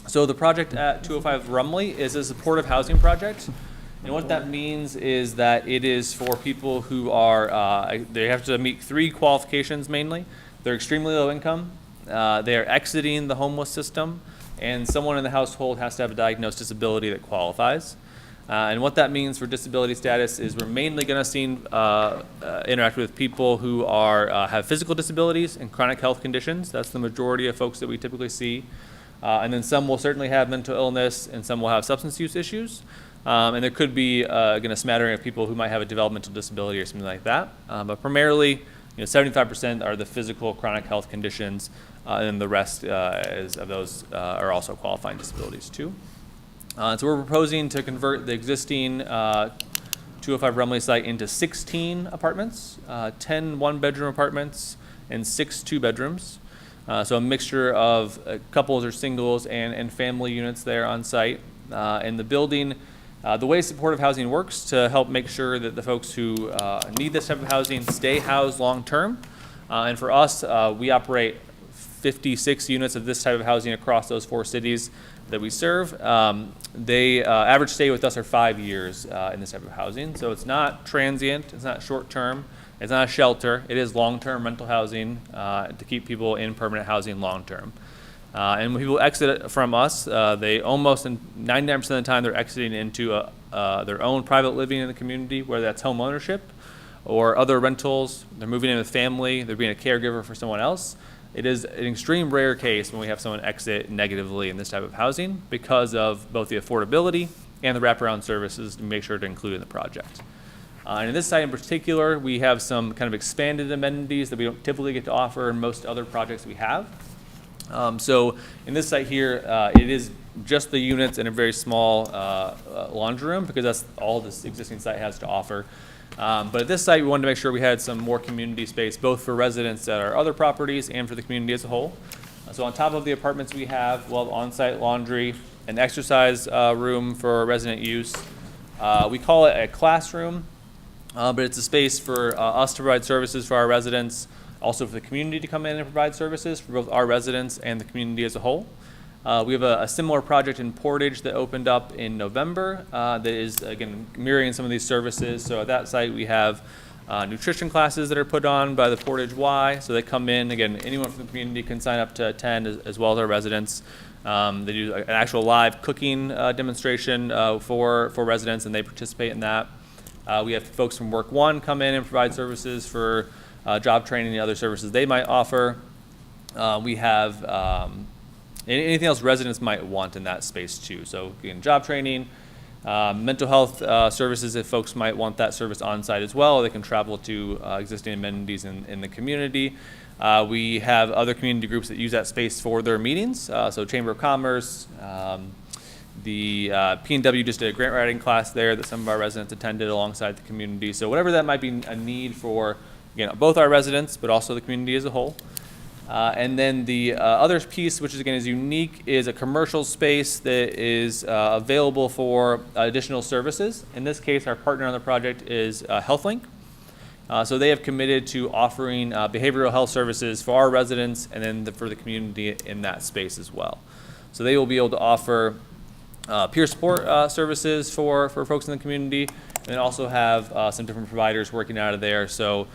So the project at 205 Rumley is a supportive housing project. And what that means is that it is for people who are, they have to meet 3 qualifications mainly. They're extremely low income, they are exiting the homeless system, and someone in the household has to have a diagnosed disability that qualifies. And what that means for disability status is we're mainly going to interact with people who have physical disabilities and chronic health conditions. That's the majority of folks that we typically see. And then some will certainly have mental illness, and some will have substance use issues. And there could be again a smattering of people who might have a developmental disability or something like that. But primarily, 75% are the physical chronic health conditions, and the rest of those are also qualifying disabilities too. So we're proposing to convert the existing 205 Rumley site into 16 apartments, 10 one-bedroom apartments, and 6 2-bedrooms. So a mixture of couples or singles and family units there on site. And the building The way supportive housing works to help make sure that the folks who need this type of housing stay housed long-term. And for us, we operate 56 units of this type of housing across those 4 cities that we serve. They average stay with us are 5 years in this type of housing. So it's not transient, it's not short-term, it's not a shelter. It is long-term rental housing to keep people in permanent housing long-term. And when people exit from us, they almost 99% of the time they're exiting into their own private living in the community, whether that's home ownership or other rentals. They're moving in with family. They're being a caregiver for someone else. It is an extreme rare case when we have someone exit negatively in this type of housing because of both the affordability and the wraparound services to make sure to include in the project. And in this site in particular, we have some kind of expanded amenities that we don't typically get to offer in most other projects we have. So in this site here, it is just the units and a very small laundry room because that's all this existing site has to offer. But at this site, we wanted to make sure we had some more community space, both for residents at our other properties and for the community as a whole. So on top of the apartments we have, we'll have on-site laundry, an exercise room for resident use. We call it a classroom, but it's a space for us to provide services for our residents, also for the community to come in and provide services for both our residents and the community as a whole. We have a similar project in Portage that opened up in November that is, again, mirroring some of these services. So at that site, we have nutrition classes that are put on by the Portage Y. So they come in, again, anyone from the community can sign up to attend as well as our residents. They do an actual live cooking demonstration for residents, and they participate in that. We have folks from Work One come in and provide services for job training and other services they might offer. We have anything else residents might want in that space too. So again, job training, mental health services if folks might want that service on site as well. They can travel to existing amenities in the community. We have other community groups that use that space for their meetings. So Chamber of Commerce, the P&W just did a grant writing class there that some of our residents attended alongside the community. So whatever that might be a need for, again, both our residents, but also the community as a whole. And then the other piece, which is again is unique, is a commercial space that is available for additional services. In this case, our partner on the project is HealthLink. So they have committed to offering behavioral health services for our residents and then for the community in that space as well. So they will be able to offer peer support services for folks in the community, and then also have some different providers working out of there. So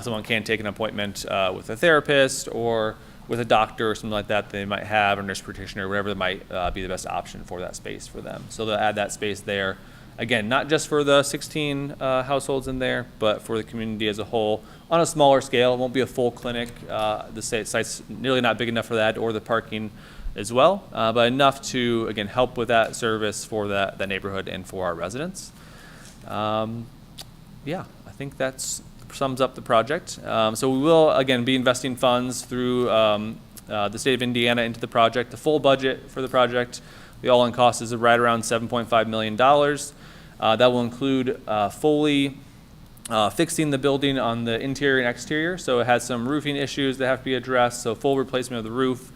someone can take an appointment with a therapist or with a doctor or something like that they might have, or nurse practitioner, whatever that might be the best option for that space for them. So they'll add that space there. Again, not just for the 16 households in there, but for the community as a whole on a smaller scale. It won't be a full clinic. The site's nearly not big enough for that, or the parking as well, but enough to, again, help with that service for that neighborhood and for our residents. Yeah, I think that sums up the project. So we will, again, be investing funds through the state of Indiana into the project. The full budget for the project, the all-in cost is right around $7.5 million. That will include fully fixing the building on the interior and exterior. So it has some roofing issues that have to be addressed, so full replacement of the roof.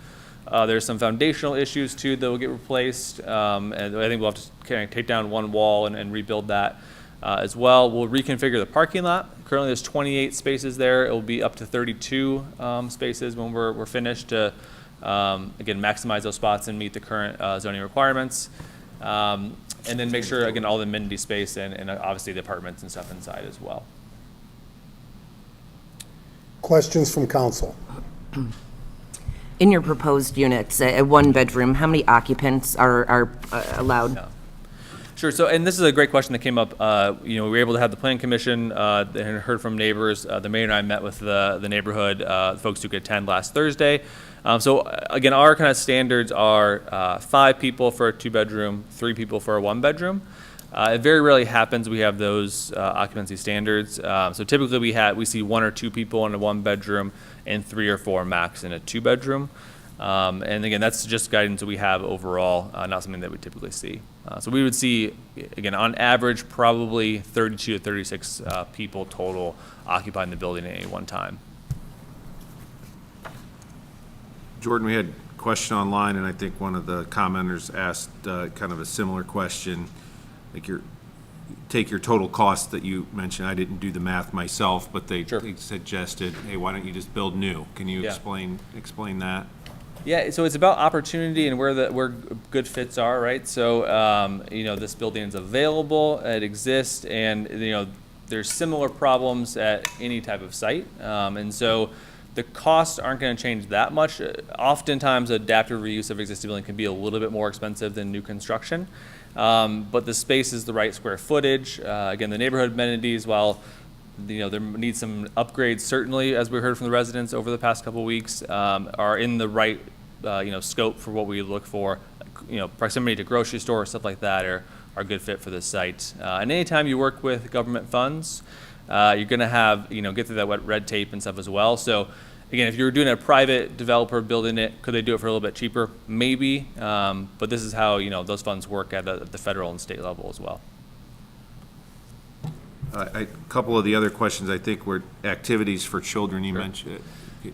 There's some foundational issues too that will get replaced, and I think we'll have to kind of take down one wall and rebuild that as well. We'll reconfigure the parking lot. Currently there's 28 spaces there. It will be up to 32 spaces when we're finished to, again, maximize those spots and meet the current zoning requirements. And then make sure, again, all the amenity space and obviously the apartments and stuff inside as well. Questions from council? In your proposed units, a one-bedroom, how many occupants are allowed? Yeah. Sure. So, and this is a great question that came up. We were able to have the planning commission and heard from neighbors. The mayor and I met with the neighborhood folks who could attend last Thursday. So again, our kind of standards are 5 people for a 2-bedroom, 3 people for a 1-bedroom. It very rarely happens we have those occupancy standards. So typically we see 1 or 2 people in a 1-bedroom and 3 or 4 max in a 2-bedroom. And again, that's just guidance that we have overall, not something that we typically see. So we would see, again, on average, probably 32 to 36 people total occupying the building at any one time. Jordan, we had a question online, and I think one of the commenters asked kind of a similar question. like take your total cost that you mentioned. I didn't do the math myself, but they suggested, hey, why don't you just build new? Can you Yeah. explain that? Yeah, so it's about opportunity and where good fits are, right? So, this building is available, it exists, and, there's similar problems at any type of site. And so the costs aren't going to change that much. Oftentimes, adaptive reuse of existing building can be a little bit more expensive than new construction. But the space is the right square footage. Again, the neighborhood amenities, while there needs some upgrades, certainly, as we heard from the residents over the past couple of weeks, are in the right scope for what we look for. Proximity to grocery store, stuff like that are a good fit for this site. And anytime you work with government funds, you're going to have, get through that red tape and stuff as well. So again, if you're doing a private developer building it, could they do it for a little bit cheaper? Maybe. But this is how, those funds work at the federal and state level as well. A couple of the other questions, I think, were activities for children. You mentioned.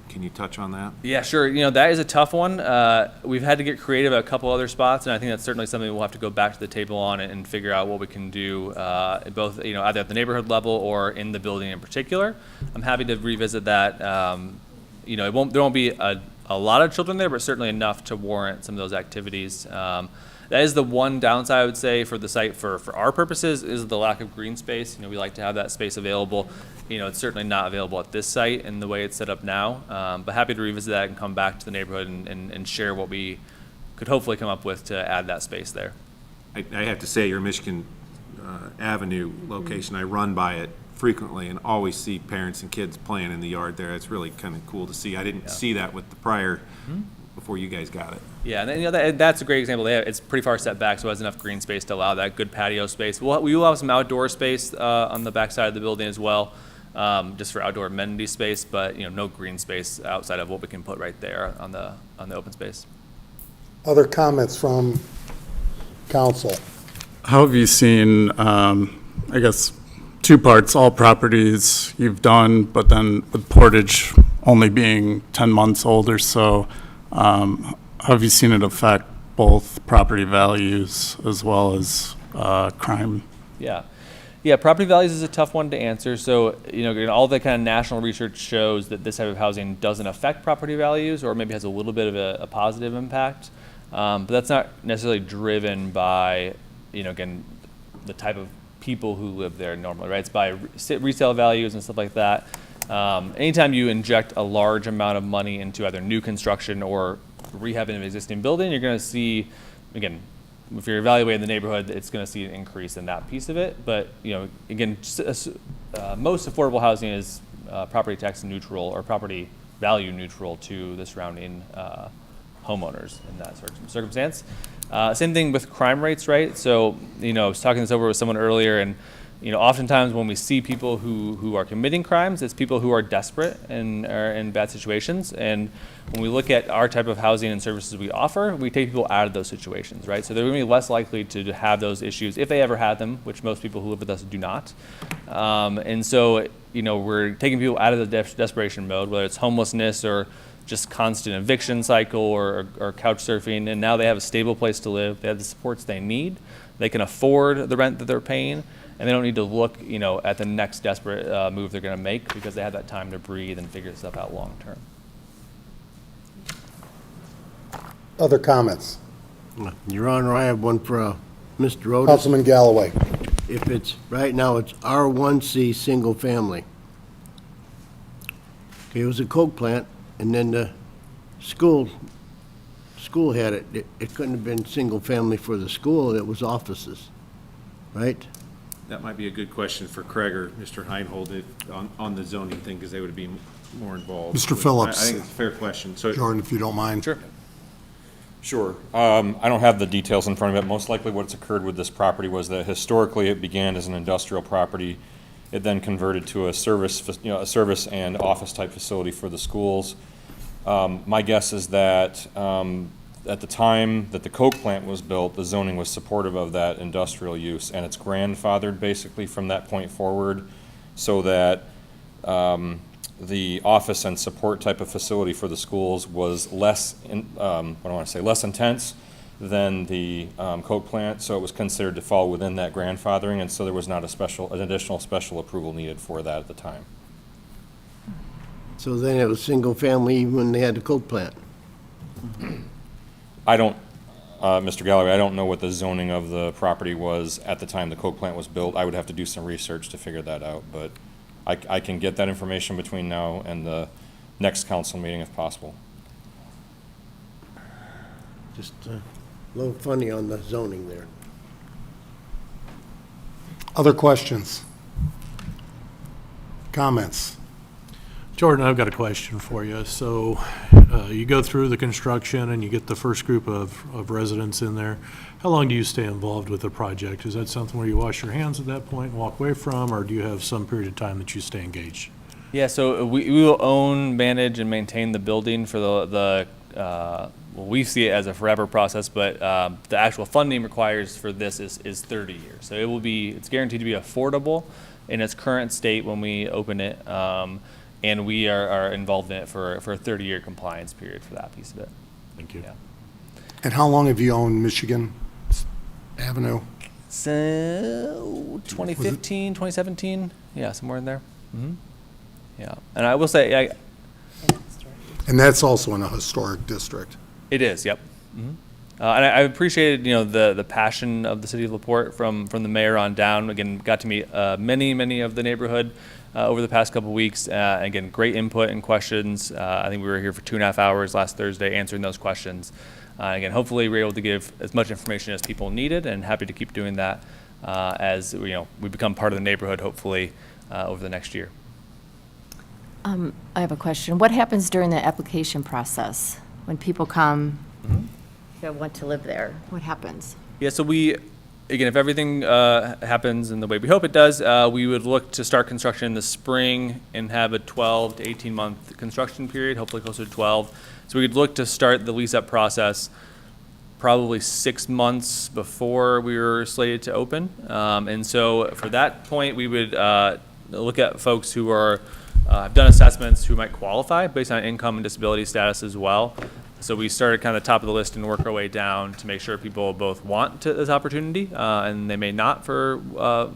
Can you touch on that? Yeah, sure. That is a tough one. We've had to get creative at a couple other spots, and I think that's certainly something we'll have to go back to the table on and figure out what we can do, both, either at the neighborhood level or in the building in particular. I'm happy to revisit that. There won't be a lot of children there, but certainly enough to warrant some of those activities. That is the one downside, I would say, for the site for our purposes, is the lack of green space. We like to have that space available. It's certainly not available at this site in the way it's set up now. But happy to revisit that and come back to the neighborhood and share what we could hopefully come up with to add that space there. I have to say, your Michigan Avenue location, I run by it frequently and always see parents and kids playing in the yard there. It's really kind of cool to see. I didn't see that with the prior, before you guys got it. Yeah, and then, that's a great example. It's pretty far set back, so it has enough green space to allow that good patio space. We will have some outdoor space on the back side of the building as well, just for outdoor amenity space, but no green space outside of what we can put right there on the open space. Other comments from council? How have you seen, I guess, two parts, all properties you've done, but then with Portage only being 10 months old or so, how have you seen it affect both property values as well as crime? Yeah, property values is a tough one to answer. So, all the kind of national research shows that this type of housing doesn't affect property values, or maybe has a little bit of a positive impact. But that's not necessarily driven by, again, the type of people who live there normally, right? It's by resale values and stuff like that. Anytime you inject a large amount of money into either new construction or rehabbing an existing building, you're going to see, again, if you're evaluating the neighborhood, it's going to see an increase in that piece of it. But, again, most affordable housing is property tax neutral or property value neutral to the surrounding homeowners in that sort of circumstance. Same thing with crime rates, right? So, I was talking this over with someone earlier, and oftentimes when we see people who are committing crimes, it's people who are desperate and are in bad situations. And when we look at our type of housing and services we offer, we take people out of those situations, right? So they're going to be less likely to have those issues if they ever had them, which most people who live with us do not. And so, we're taking people out of the desperation mode, whether it's homelessness or just constant eviction cycle or couch surfing, and now they have a stable place to live. They have the supports they need. They can afford the rent that they're paying, and they don't need to look, at the next desperate move they're going to make, because they have that time to breathe and figure stuff out long term. Other comments? Your Honor, I have one for Mr. Otis. Councilman Galloway. If it's, right now, it's R1C single family. Okay, it was a coke plant, and then the school had it. It couldn't have been single family for the school, it was offices, right? That might be a good question for Craig or Mr. Heinhold on the zoning thing, because they would be more involved. Mr. Phillips. I think it's a fair question. So, Jordan, if you don't mind. Sure. I don't have the details in front of it. Most likely what's occurred with this property was that historically it began as an industrial property. It then converted to a service and office type facility for the schools. My guess is that at the time that the coke plant was built, the zoning was supportive of that industrial use, and it's grandfathered basically from that point forward, so that the office and support type of facility for the schools was less intense, than the coke plant, so it was considered to fall within that grandfathering, and so there was not an additional special approval needed for that at the time. So then it was single-family even when they had the coke plant? I don't, Mr. Galloway, I don't know what the zoning of the property was at the time the coke plant was built. I would have to do some research to figure that out, but I can get that information between now and the next council meeting if possible. Just a little funny on the zoning there. Other questions? Comments? Jordan, I've got a question for you. So you go through the construction and you get the first group of residents in there. How long do you stay involved with the project? Is that something where you wash your hands at that point and walk away from, or do you have some period of time that you stay engaged? Yeah, so we will own, manage, and maintain the building for well, we see it as a forever process, but the actual funding requires for this is 30 years. So it's guaranteed to be affordable in its current state when we open it, and we are involved in it for a 30-year compliance period for that piece of it. Thank you. Yeah. And how long have you owned Michigan Avenue? So 2015, 2017, yeah, somewhere in there. Mm-hmm. Yeah, and I will say, And that's also in a historic district. it is, yep. Mm-hmm. And I appreciated, the passion of the city of LaPorte from the mayor on down. Again, got to meet many of the neighborhood over the past couple of weeks. Again, great input and questions. I think we were here for 2.5 hours last Thursday answering those questions. Again, hopefully we're able to give as much information as people needed, and happy to keep doing that as we become part of the neighborhood, hopefully over the next year. I have a question. What happens during the application process when people come that want to live there? What happens? Yeah, so again, if everything happens in the way we hope it does, we would look to start construction in the spring and have a 12 to 18 month construction period, hopefully closer to 12. So we'd look to start the lease-up process probably 6 months before we were slated to open. And so for that point, we would look at folks who have done assessments who might qualify based on income and disability status as well. So we started kind of the top of the list and work our way down to make sure people both want this opportunity and they may not for a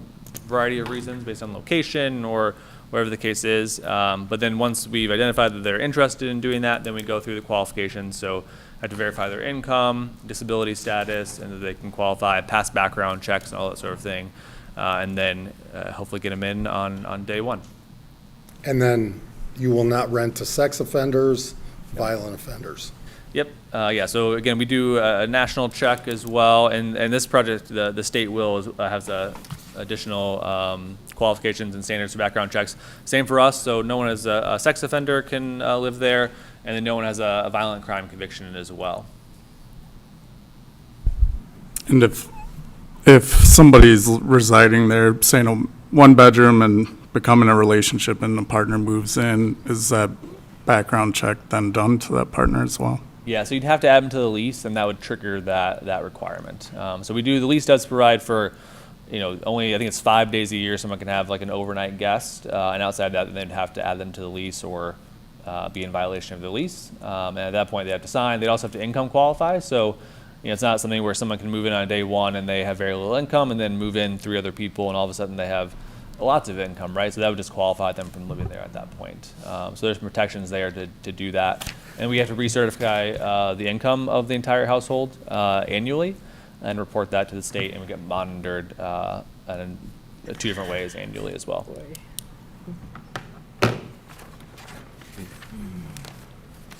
variety of reasons based on location or whatever the case is. But then once we've identified that they're interested in doing that, then we go through the qualifications. So I have to verify their income, disability status, and that they can qualify, pass background checks and all that sort of thing. And then hopefully get them in on day one. And then you will not rent to sex offenders, violent offenders. Yep. Yeah. So again, we do a national check as well, and this project, the state has additional qualifications and standards for background checks. Same for us. So no one as a sex offender can live there, and then no one has a violent crime conviction as well. And if somebody's residing there, say in a one bedroom and becoming a relationship and the partner moves in, is that background check then done to that partner as well? Yeah, so you'd have to add them to the lease, and that would trigger that requirement. So the lease does provide for, only, I think it's 5 days a year someone can have like an overnight guest, and outside that, they'd have to add them to the lease or be in violation of the lease. And at that point, they have to sign. They'd also have to income qualify. So, it's not something where someone can move in on day one and they have very little income, and then move in 3 other people, and all of a sudden they have lots of income, right? So that would disqualify them from living there at that point. So there's protections there to do that. And we have to recertify the income of the entire household annually and report that to the state, and we get monitored in 2 different ways annually as well.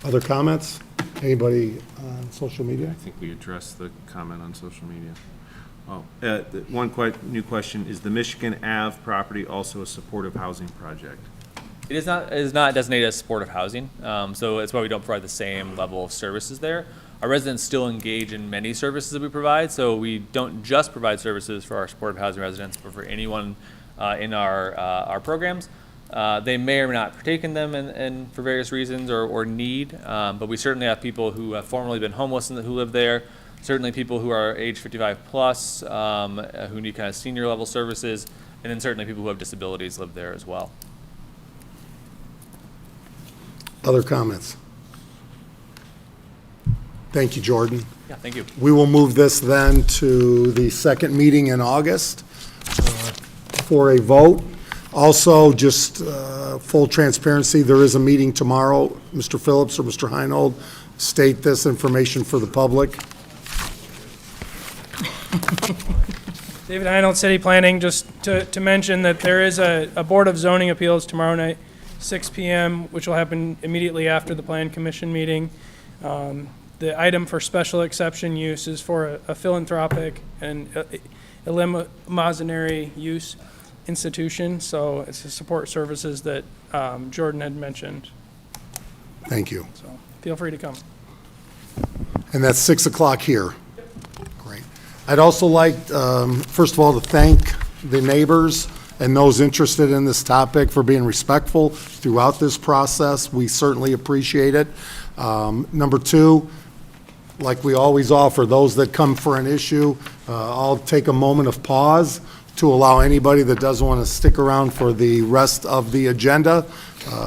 Other comments? Anybody on social media? I think we addressed the comment on social media. Oh, one new question, is the Michigan Ave property also a supportive housing project? It is not designated as supportive housing, so that's why we don't provide the same level of services there. Our residents still engage in many services that we provide, so we don't just provide services for our supportive housing residents, but for anyone in our programs. They may or may not partake in them and for various reasons or need, but we certainly have people who have formerly been homeless and who live there. Certainly people who are age 55 plus, who need kind of senior level services, and then certainly people who have disabilities live there as well. Other comments? Thank you, Jordan. Yeah, thank you. We will move this then to the second meeting in August for a vote. Also, just full transparency, there is a meeting tomorrow. Mr. Phillips or Mr. Heinold, state this information for the public. David Heinold, City Planning, just to mention that there is a Board of Zoning Appeals tomorrow night, 6 PM, which will happen immediately after the Plan Commission meeting. The item for special exception use is for a philanthropic and eleemosynary use institution, so it's the support services that Jordan had mentioned. Thank you. So feel free to come. And that's 6 o'clock here. Great. I'd also like, first of all, to thank the neighbors and those interested in this topic for being respectful throughout this process. We certainly appreciate it. Number two, like we always offer, those that come for an issue, I'll take a moment of pause to allow anybody that doesn't want to stick around for the rest of the agenda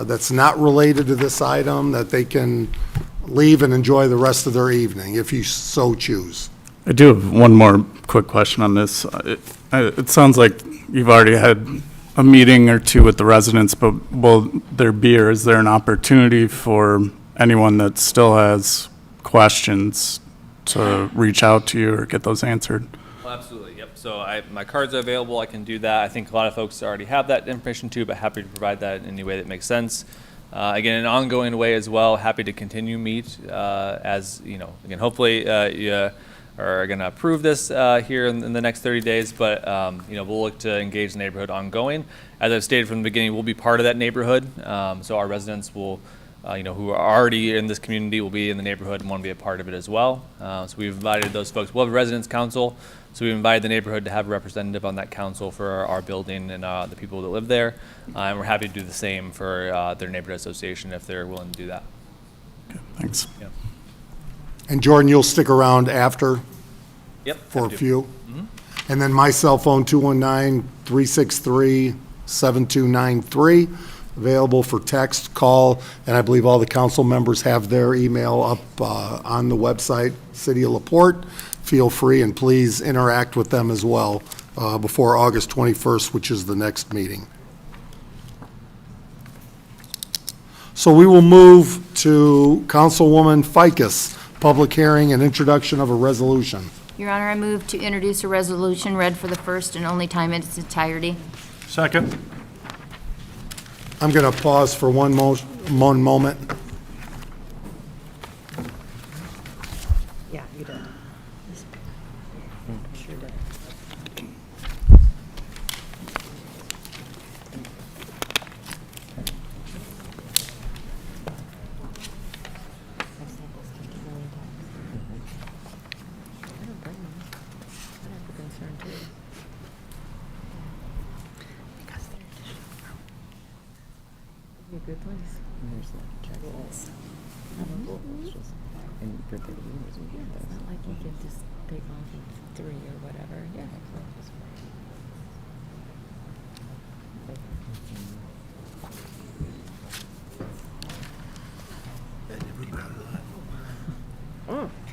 that's not related to this item, that they can leave and enjoy the rest of their evening, if you so choose. I do have one more quick question on this. It sounds like you've already had a meeting or two with the residents, but will there be, or is there an opportunity for anyone that still has questions to reach out to you or get those answered? Well, absolutely, yep. So my cards are available, I can do that. I think a lot of folks already have that information too, but happy to provide that in any way that makes sense. Again, in an ongoing way as well, happy to continue meet as, you know, again, hopefully you are going to approve this here in the next 30 days, but, you know, we'll look to engage the neighborhood ongoing. As I've stated from the beginning, we'll be part of that neighborhood, so our residents will, you know, who are already in this community will be in the neighborhood and want to be a part of it as well. So we've invited those folks. We'll have a residents council, so we've invited the neighborhood to have a representative on that council for our building and the people that live there. And we're happy to do the same for their neighborhood association if they're willing to do that. Okay, thanks. Yeah. And Jordan, you'll stick around after? Yep. For a happy to. few? And then my cell phone, 219-363-7293, available for text, call, and I believe all the council members have their email up on the website, City of LaPorte. Feel free, and please interact with them as well before August 21st, which is the next meeting. So we will move to Councilwoman Ficus, public hearing and introduction of a resolution. Your Honor, I move to introduce a resolution read for the first and only time in its entirety. Second. I'm going to pause for one moment. Yeah, you did. Sure did.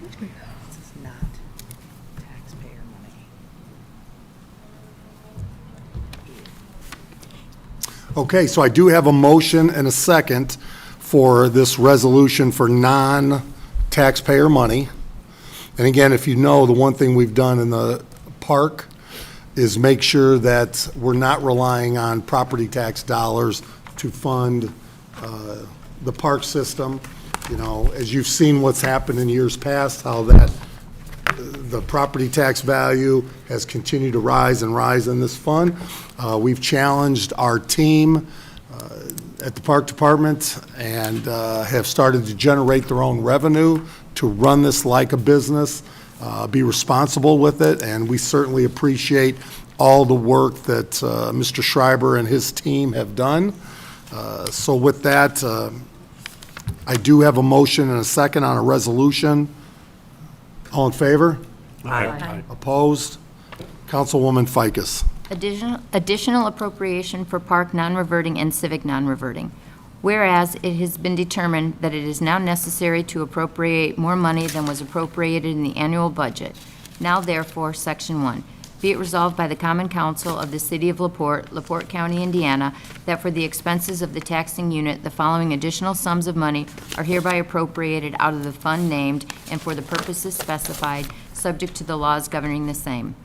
This is not taxpayer money. Okay, so I do have a motion and a second for this resolution for non-taxpayer money. And again, if you know, the one thing we've done in the park is make sure that we're not relying on property tax dollars to fund the park system. You know, as you've seen what's happened in years past, how that the property tax value has continued to rise and rise in this fund. We've challenged our team at the park department and have started to generate their own revenue to run this like a business, be responsible with it, and we certainly appreciate all the work that Mr. Schreiber and his team have done. So with that, I do have a motion and a second on a resolution. All in favor? Aye. Opposed? Councilwoman Ficus. Additional appropriation for park non-reverting and civic non-reverting. Whereas it has been determined that it is now necessary to appropriate more money than was appropriated in the annual budget. Now therefore, Section 1, be it resolved by the Common Council of the City of LaPorte, LaPorte County, Indiana, that for the expenses of the taxing unit, the following additional sums of money are hereby appropriated out of the fund named and for the purposes specified, subject to the laws governing the same.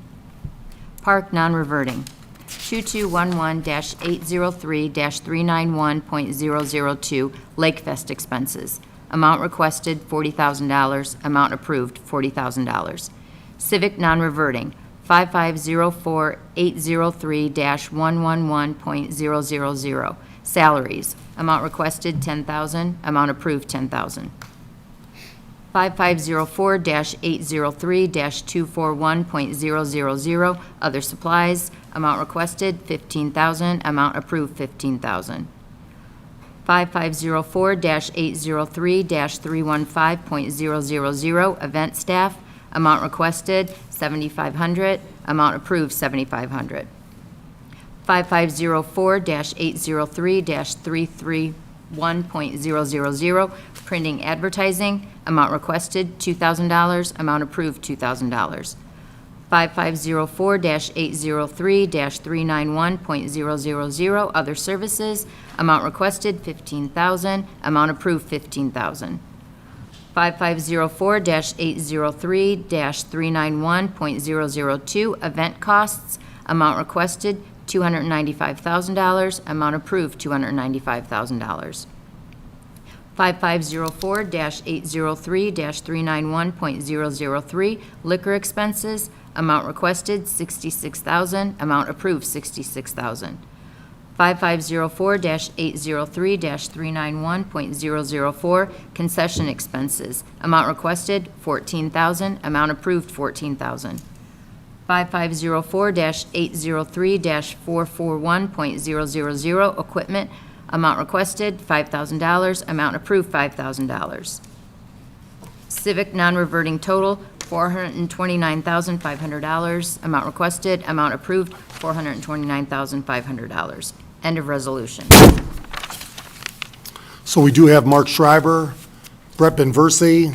Park non-reverting. 2211-803-391.002, Lakefest expenses. Amount requested, $40,000. Amount approved, $40,000. Civic non-reverting. 5504-803-111.000, salaries. Amount requested, $10,000. Amount approved, $10,000. 5504-803-241.000, other supplies. Amount requested, $15,000. Amount approved, $15,000. 5504-803-315.000, event staff. Amount requested, $7,500. Amount approved, $7,500. 5504-803-331.000, printing advertising. Amount requested, $2,000. Amount approved, $2,000. 5504-803-391.000, other services. Amount requested, $15,000. Amount approved, $15,000. 5504-803-391.002, event costs. Amount requested, $295,000. Amount approved, $295,000. 5504-803-391.003, liquor expenses. Amount requested, $66,000. Amount approved, $66,000. 5504-803-391.004, concession expenses. Amount requested, $14,000. Amount approved, $14,000. 5504-803-441.000, equipment. Amount requested, $5,000. Amount approved, $5,000. Civic non-reverting total, $429,500. Amount requested, amount approved, $429,500. End of resolution. So we do have Mark Schreiber, Brett Benversi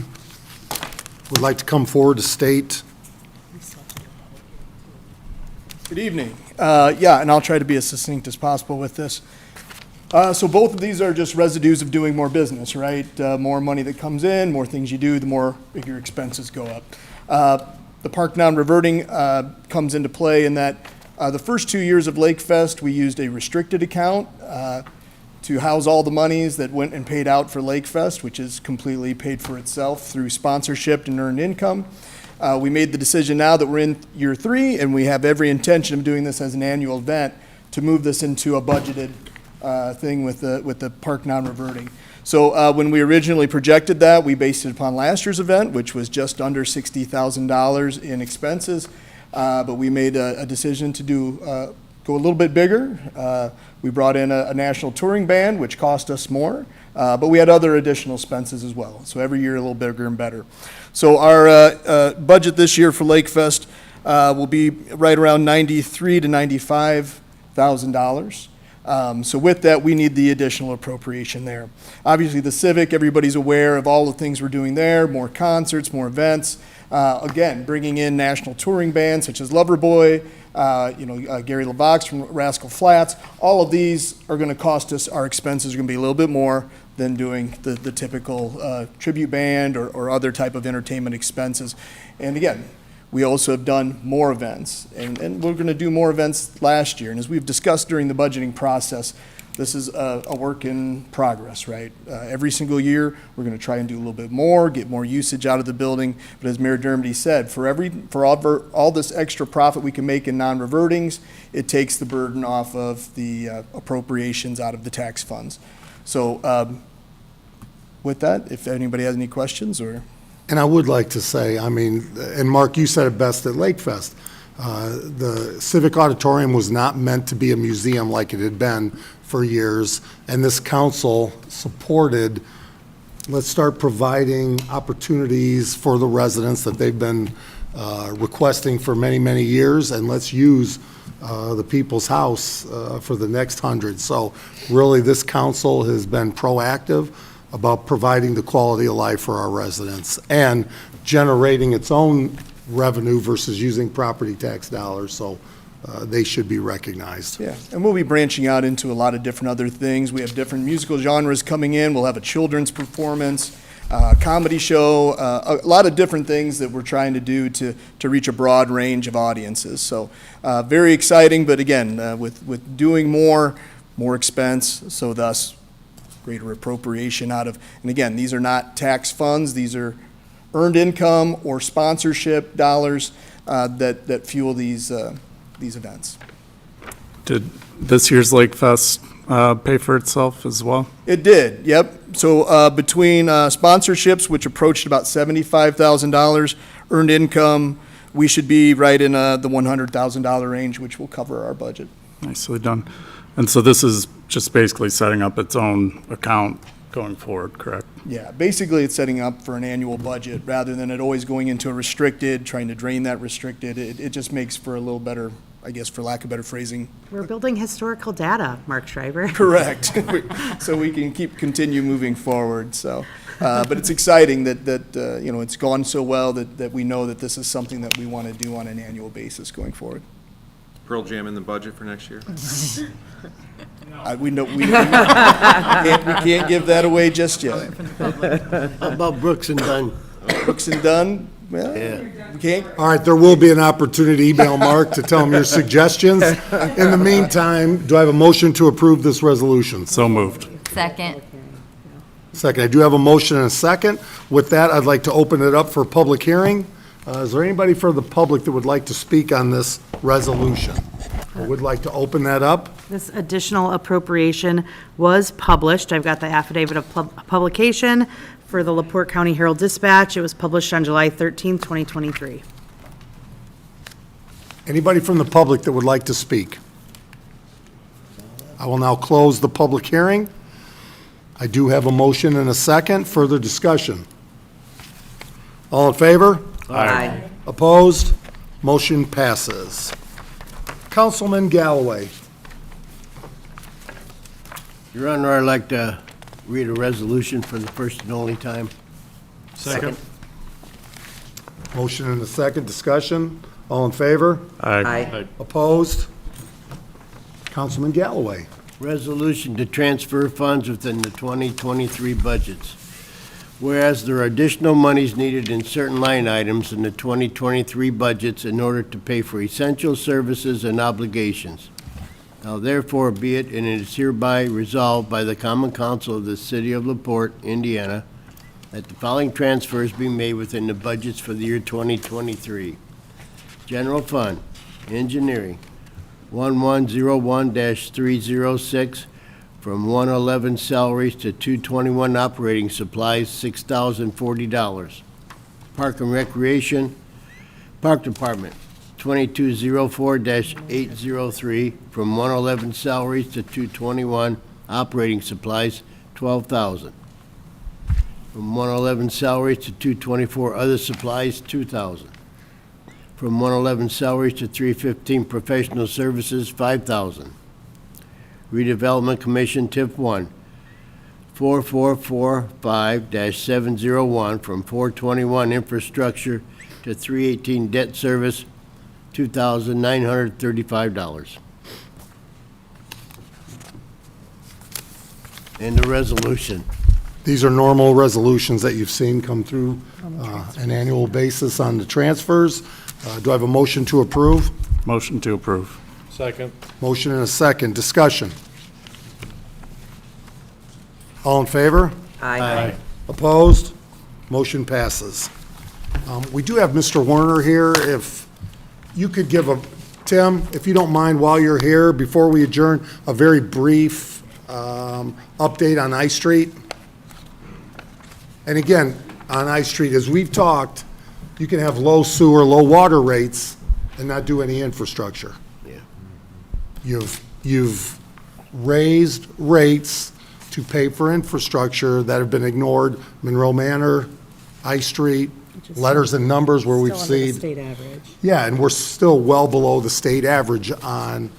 would like to come forward to state. Good evening. Yeah, and I'll try to be as succinct as possible with this. So both of these are just residues of doing more business, right? More money that comes in, more things you do, the more your expenses go up. The park non-reverting comes into play in that the first 2 years of Lakefest, we used a restricted account to house all the monies that went and paid out for Lakefest, which is completely paid for itself through sponsorship and earned income. We made the decision now that we're in year 3 and we have every intention of doing this as an annual event to move this into a budgeted thing with the park non-reverting. So when we originally projected that, we based it upon last year's event, which was just under $60,000 in expenses. But we made a decision to go a little bit bigger. We brought in a national touring band, which cost us more, but we had other additional expenses as well. So every year a little bigger and better. So our budget this year for Lakefest will be right around $93,000 to $95,000. So with that, we need the additional appropriation there. Obviously, the Civic, everybody's aware of all the things we're doing there, more concerts, more events. Again, bringing in national touring bands such as Loverboy, Gary LeVox from Rascal Flatts. All of these are going to cost us, our expenses are going to be a little bit more than doing the typical tribute band or other type of entertainment expenses. And again, we also have done more events, and we're going to do more events last year. And as we've discussed during the budgeting process, this is a work in progress, right? Every single year, we're going to try and do a little bit more, get more usage out of the building. But as Mayor Dermody said, for all this extra profit we can make in non-revertings, it takes the burden off of the appropriations out of the tax funds. So with that, if anybody has any questions or... And I would like to say, I mean, and Mark, you said it best at Lakefest. The Civic Auditorium was not meant to be a museum like it had been for years, and this council supported, let's start providing opportunities for the residents that they've been requesting for many, many years, and let's use the people's house for the next 100. So really, this council has been proactive about providing the quality of life for our residents and generating its own revenue versus using property tax dollars. So they should be recognized. Yeah, and we'll be branching out into a lot of different other things. We have different musical genres coming in. We'll have a children's performance, comedy show, a lot of different things that we're trying to do to reach a broad range of audiences. So very exciting, but again, with doing more expense, so thus greater appropriation out of, and again, these are not tax funds, these are earned income or sponsorship dollars that fuel these events. Did this year's Lake Fest pay for itself as well? It did, yep. So between sponsorships, which approached about $75,000, earned income, we should be right in the $100,000 range, which will cover our budget. Nicely done. And so this is just basically setting up its own account going forward, correct? Yeah, basically it's setting up for an annual budget rather than it always going into a restricted, trying to drain that restricted. It just makes for a little better, I guess, for lack of better phrasing. We're building historical data, Mark Schreiber. Correct. So we can continue moving forward, so. But it's exciting that you know, it's gone so well that we know that this is something that we want to do on an annual basis going forward. Pearl Jam in the budget for next year? We can't give that away just yet. How about Brooks and Dunn? Brooks and Dunn, well, Yeah. we can't. All right, there will be an opportunity to email Mark to tell him your suggestions. In the meantime, do I have a motion to approve this resolution? So moved. Second. Second, I do have a motion and a second. With that, I'd like to open it up for public hearing. Is there anybody from the public that would like to speak on this resolution? I would like to open that up. This additional appropriation was published. I've got the affidavit of publication for the LaPorte County Herald Dispatch. It was published on July 13th, 2023. Anybody from the public that would like to speak? I will now close the public hearing. I do have a motion and a second. Further discussion? All in favor? Aye. Opposed? Motion passes. Councilman Galloway. Your Honor, I'd like to read a resolution for the first and only time. Second. Motion and a second. Discussion? All in favor? Aye. Opposed? Councilman Galloway. Resolution to transfer funds within the 2023 budgets. Whereas there are additional monies needed in certain line items in the 2023 budgets in order to pay for essential services and obligations. Now therefore be it, and it is hereby resolved by the Common Council of the City of LaPorte, Indiana, that the following transfers be made within the budgets for the year 2023. General Fund, Engineering, 1101-306, from 111 salaries to 221 operating supplies, $6,040. Park and Recreation, Park Department, 2204-803, from 111 salaries to 221 operating supplies, $12,000. From 111 salaries to 224 other supplies, $2,000. From 111 salaries to 315 professional services, $5,000. Redevelopment Commission, TIF 1, 4445-701, from 421 infrastructure to 318 debt service, $2,935. And the resolution. These are normal resolutions that you've seen come through an annual basis on the transfers. Do I have a motion to approve? Motion to approve. Second. Motion and a second. Discussion. All in favor? Aye. Opposed? Motion passes. We do have Mr. Werner here. If you could give Tim, if you don't mind, while you're here, before we adjourn, a very brief update on I Street. And again, on I Street, as we've talked, you can have low sewer, low water rates and not do any infrastructure. Yeah. You've raised rates to pay for infrastructure that have been ignored. Monroe Manor, I Street, Which is letters and numbers where we've still under the seen. state average. Yeah, and we're still well below the state average on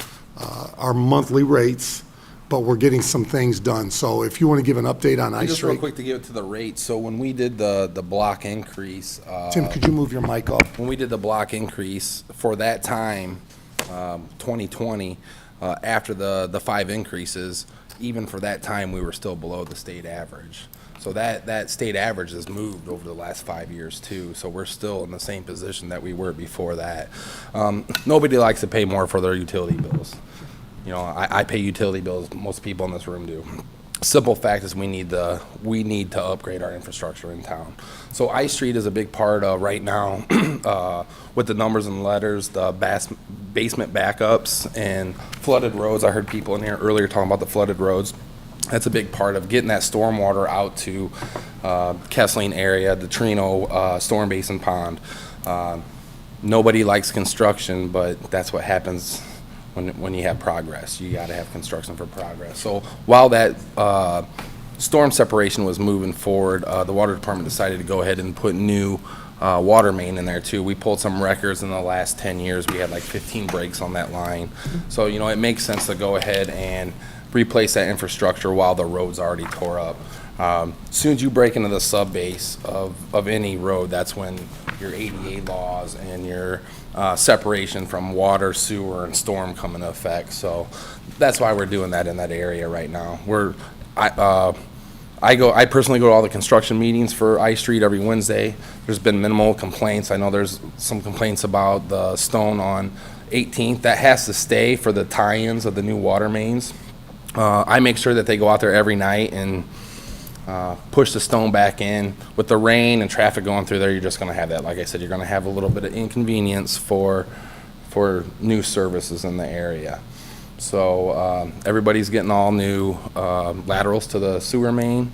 our monthly rates, but we're getting some things done. So if you want to give an update on Ice Just real Street. quick to give it to the rate, so when we did the block increase. Tim, could you move your mic up? When we did the block increase, for that time, 2020, after the 5 increases, even for that time, we were still below the state average. So that state average has moved over the last 5 years too, so we're still in the same position that we were before that. Nobody likes to pay more for their utility bills. You know, I pay utility bills, most people in this room do. Simple fact is we need to upgrade our infrastructure in town. So Ice Street is a big part of right now with the numbers and letters, the basement backups and flooded roads. I heard people in here earlier talking about the flooded roads. That's a big part of getting that stormwater out to Kessling area, the Trino storm basin pond. Nobody likes construction, but that's what happens when you have progress. You got to have construction for progress. So while that storm separation was moving forward, the water department decided to go ahead and put new water main in there too. We pulled some records in the last 10 years. We had like 15 breaks on that line. So, you know, it makes sense to go ahead and replace that infrastructure while the road's already tore up. As soon as you break into the sub-base of any road, that's when your ADA laws and your separation from water, sewer, and storm come into effect. So that's why we're doing that in that area right now. I personally go to all the construction meetings for Ice Street every Wednesday. There's been minimal complaints. I know there's some complaints about the stone on 18th. That has to stay for the tie-ins of the new water mains. I make sure that they go out there every night and push the stone back in. With the rain and traffic going through there, you're just going to have that. Like I said, you're going to have a little bit of inconvenience for new services in the area. So everybody's getting all new laterals to the sewer main.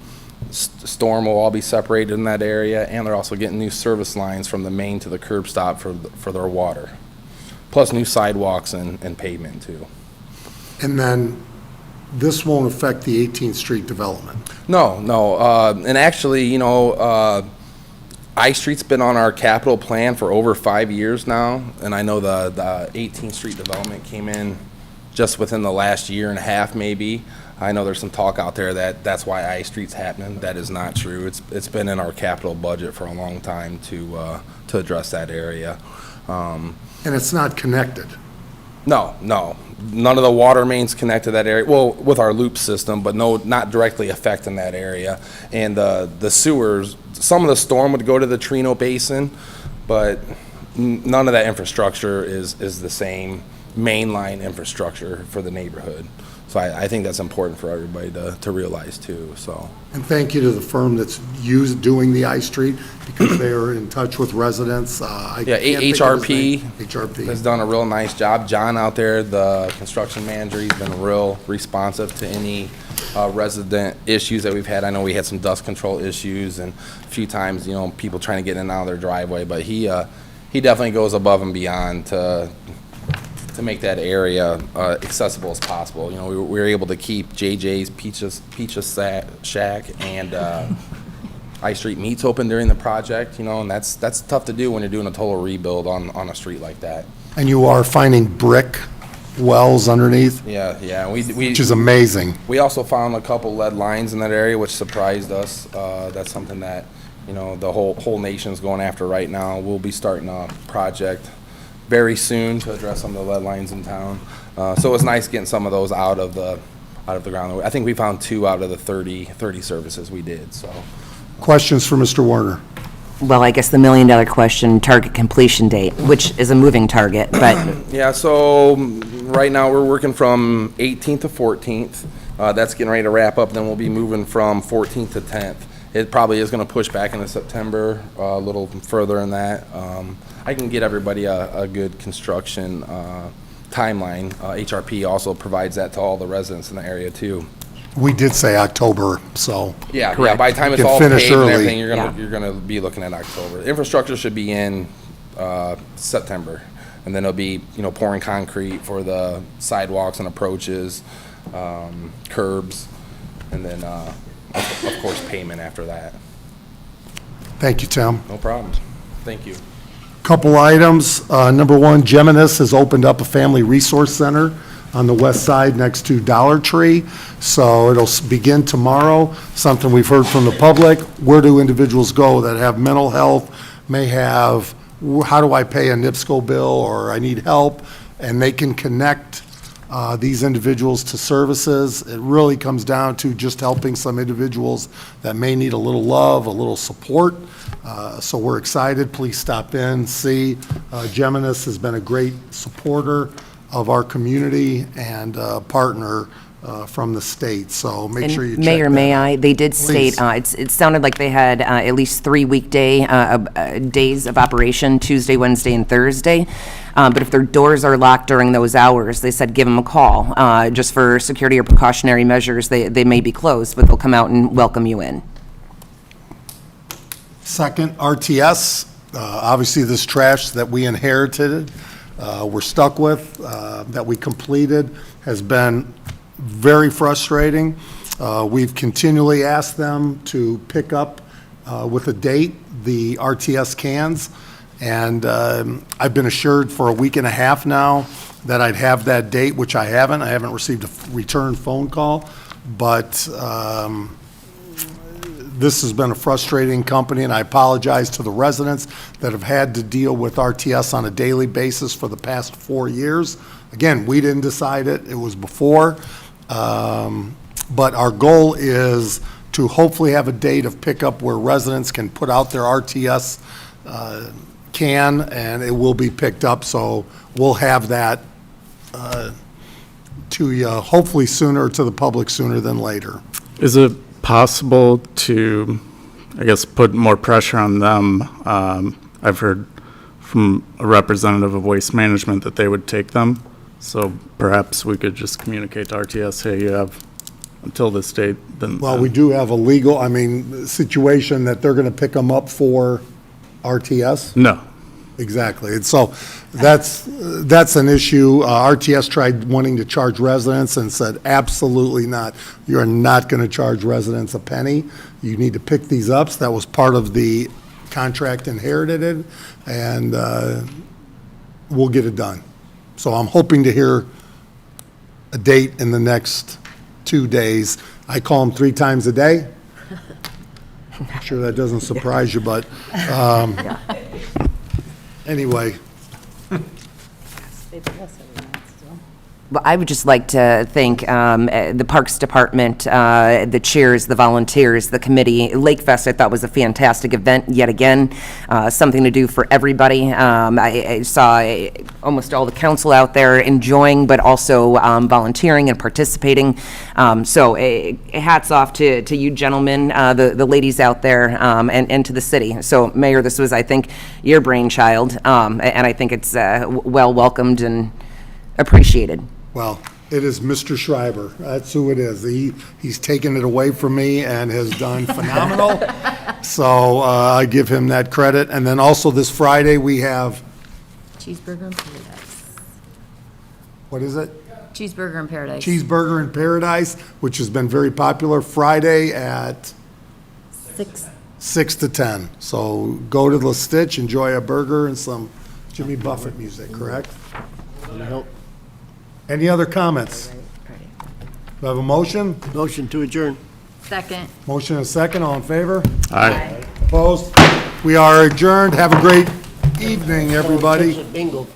Storm will all be separated in that area, and they're also getting new service lines from the main to the curb stop for their water. Plus new sidewalks and pavement too. And then this won't affect the 18th Street development. No. And actually, you know, Ice Street's been on our capital plan for over 5 years now, and I know the 18th Street development came in just within the last year and a half, maybe. I know there's some talk out there that that's why Ice Street's happening. That is not true. It's been in our capital budget for a long time to address that area. And it's not connected. No. None of the water mains connect to that area. Well, with our loop system, but no, not directly affecting that area. And the sewers, some of the storm would go to the Trino Basin, but none of that infrastructure is the same mainline infrastructure for the neighborhood. So I think that's important for everybody to realize too, so. And thank you to the firm that's doing the Ice Street, because they are in touch with residents. Yeah, HRP has done a real nice job. John out there, the construction manager, he's been real responsive to any resident issues that we've had. I know we had some dust control issues and a few times, you know, people trying to get in and out of their driveway, but he definitely goes above and beyond to make that area accessible as possible. You know, we were able to keep JJ's Pizza Shack and Ice Street Meats open during the project, you know, and that's tough to do when you're doing a total rebuild on a street like that. And you are finding brick wells underneath? Yeah, which is amazing. We also found a couple lead lines in that area, which surprised us. That's something that, you know, the whole nation's going after right now. We'll be starting a project very soon to address some of the lead lines in town. So it was nice getting some of those out of the ground. I think we found 2 out of the 30 services we did, so. Questions for Mr. Warner? Well, I guess the $1 million question, target completion date, which is a moving target, but. Yeah, so right now we're working from 18th to 14th. That's getting ready to wrap up, then we'll be moving from 14th to 10th. It probably is going to push back into September, a little further than that. I can get everybody a good construction timeline. HRP also provides that to all the residents in the area too. We did say October, so. Yeah, by the time it's You can all finish paved and early. everything, you're gonna be looking at October. Infrastructure should be in September, and then it'll be, you know, pouring concrete for the sidewalks and approaches, curbs, and then of course payment after that. Thank you, Tim. No problem. Thank you. Couple items. Number one, Geminis has opened up a family resource center on the west side next to Dollar Tree. So it'll begin tomorrow, something we've heard from the public. Where do individuals go that have mental health, may have, how do I pay a NIPSCO bill, or I need help? And they can connect these individuals to services. It really comes down to just helping some individuals that may need a little love, a little support. So we're excited. Please stop in, see. Geminis has been a great supporter of our community and partner from the state. So make sure you check that Mayor, may out. I? They did state, Please. it sounded like they had at least 3 weekday days of operation, Tuesday, Wednesday, and Thursday. But if their doors are locked during those hours, they said give them a call. Just for security or precautionary measures, they may be closed, but they'll come out and welcome you in. Second, RTS. Obviously, this trash that we inherited, we're stuck with, that we completed, has been very frustrating. We've continually asked them to pick up with a date the RTS cans, and I've been assured for a week and a half now that I'd have that date, which I haven't. I haven't received a return phone call, but this has been a frustrating company, and I apologize to the residents that have had to deal with RTS on a daily basis for the past 4 years. Again, we didn't decide it, it was before. But our goal is to hopefully have a date of pickup where residents can put out their RTS can, and it will be picked up, so we'll have that to you hopefully sooner, to the public sooner than later. Is it possible to, I guess, put more pressure on them? I've heard from a representative of Waste Management that they would take them. So perhaps we could just communicate to RTS, hey, you have until this date, then. Well, we do have a legal, situation that they're going to pick them up for RTS. No. Exactly. And so that's an issue. RTS tried wanting to charge residents and said, absolutely not. You're not going to charge residents a penny. You need to pick these up. So that was part of the contract inherited, and we'll get it done. So I'm hoping to hear a date in the next 2 days. I call them 3 times a day. I'm sure that doesn't surprise you, but anyway. Well, I would just like to thank the Parks Department, the chairs, the volunteers, the committee. Lake Fest, I thought, was a fantastic event yet again, something to do for everybody. I saw almost all the council out there enjoying, but also volunteering and participating. So hats off to you gentlemen, the ladies out there, and to the city. So Mayor, this was, I think, your brainchild, and I think it's well welcomed and appreciated. Well, it is Mr. Schreiber. That's who it is. He's taken it away from me and has done phenomenal. So I give him that credit. And then also this Friday, we have, Cheeseburger in Paradise. what is it? Cheeseburger in Paradise. Cheeseburger in Paradise, which has been very popular, Friday at 6 to 10. So go to the Stitch, enjoy a burger and some Jimmy Buffett music, correct? Any other comments? Do I have a motion? Motion to adjourn. Second. Motion and a second, all in favor? Aye. Opposed? We are adjourned. Have a great evening, everybody. Bingo.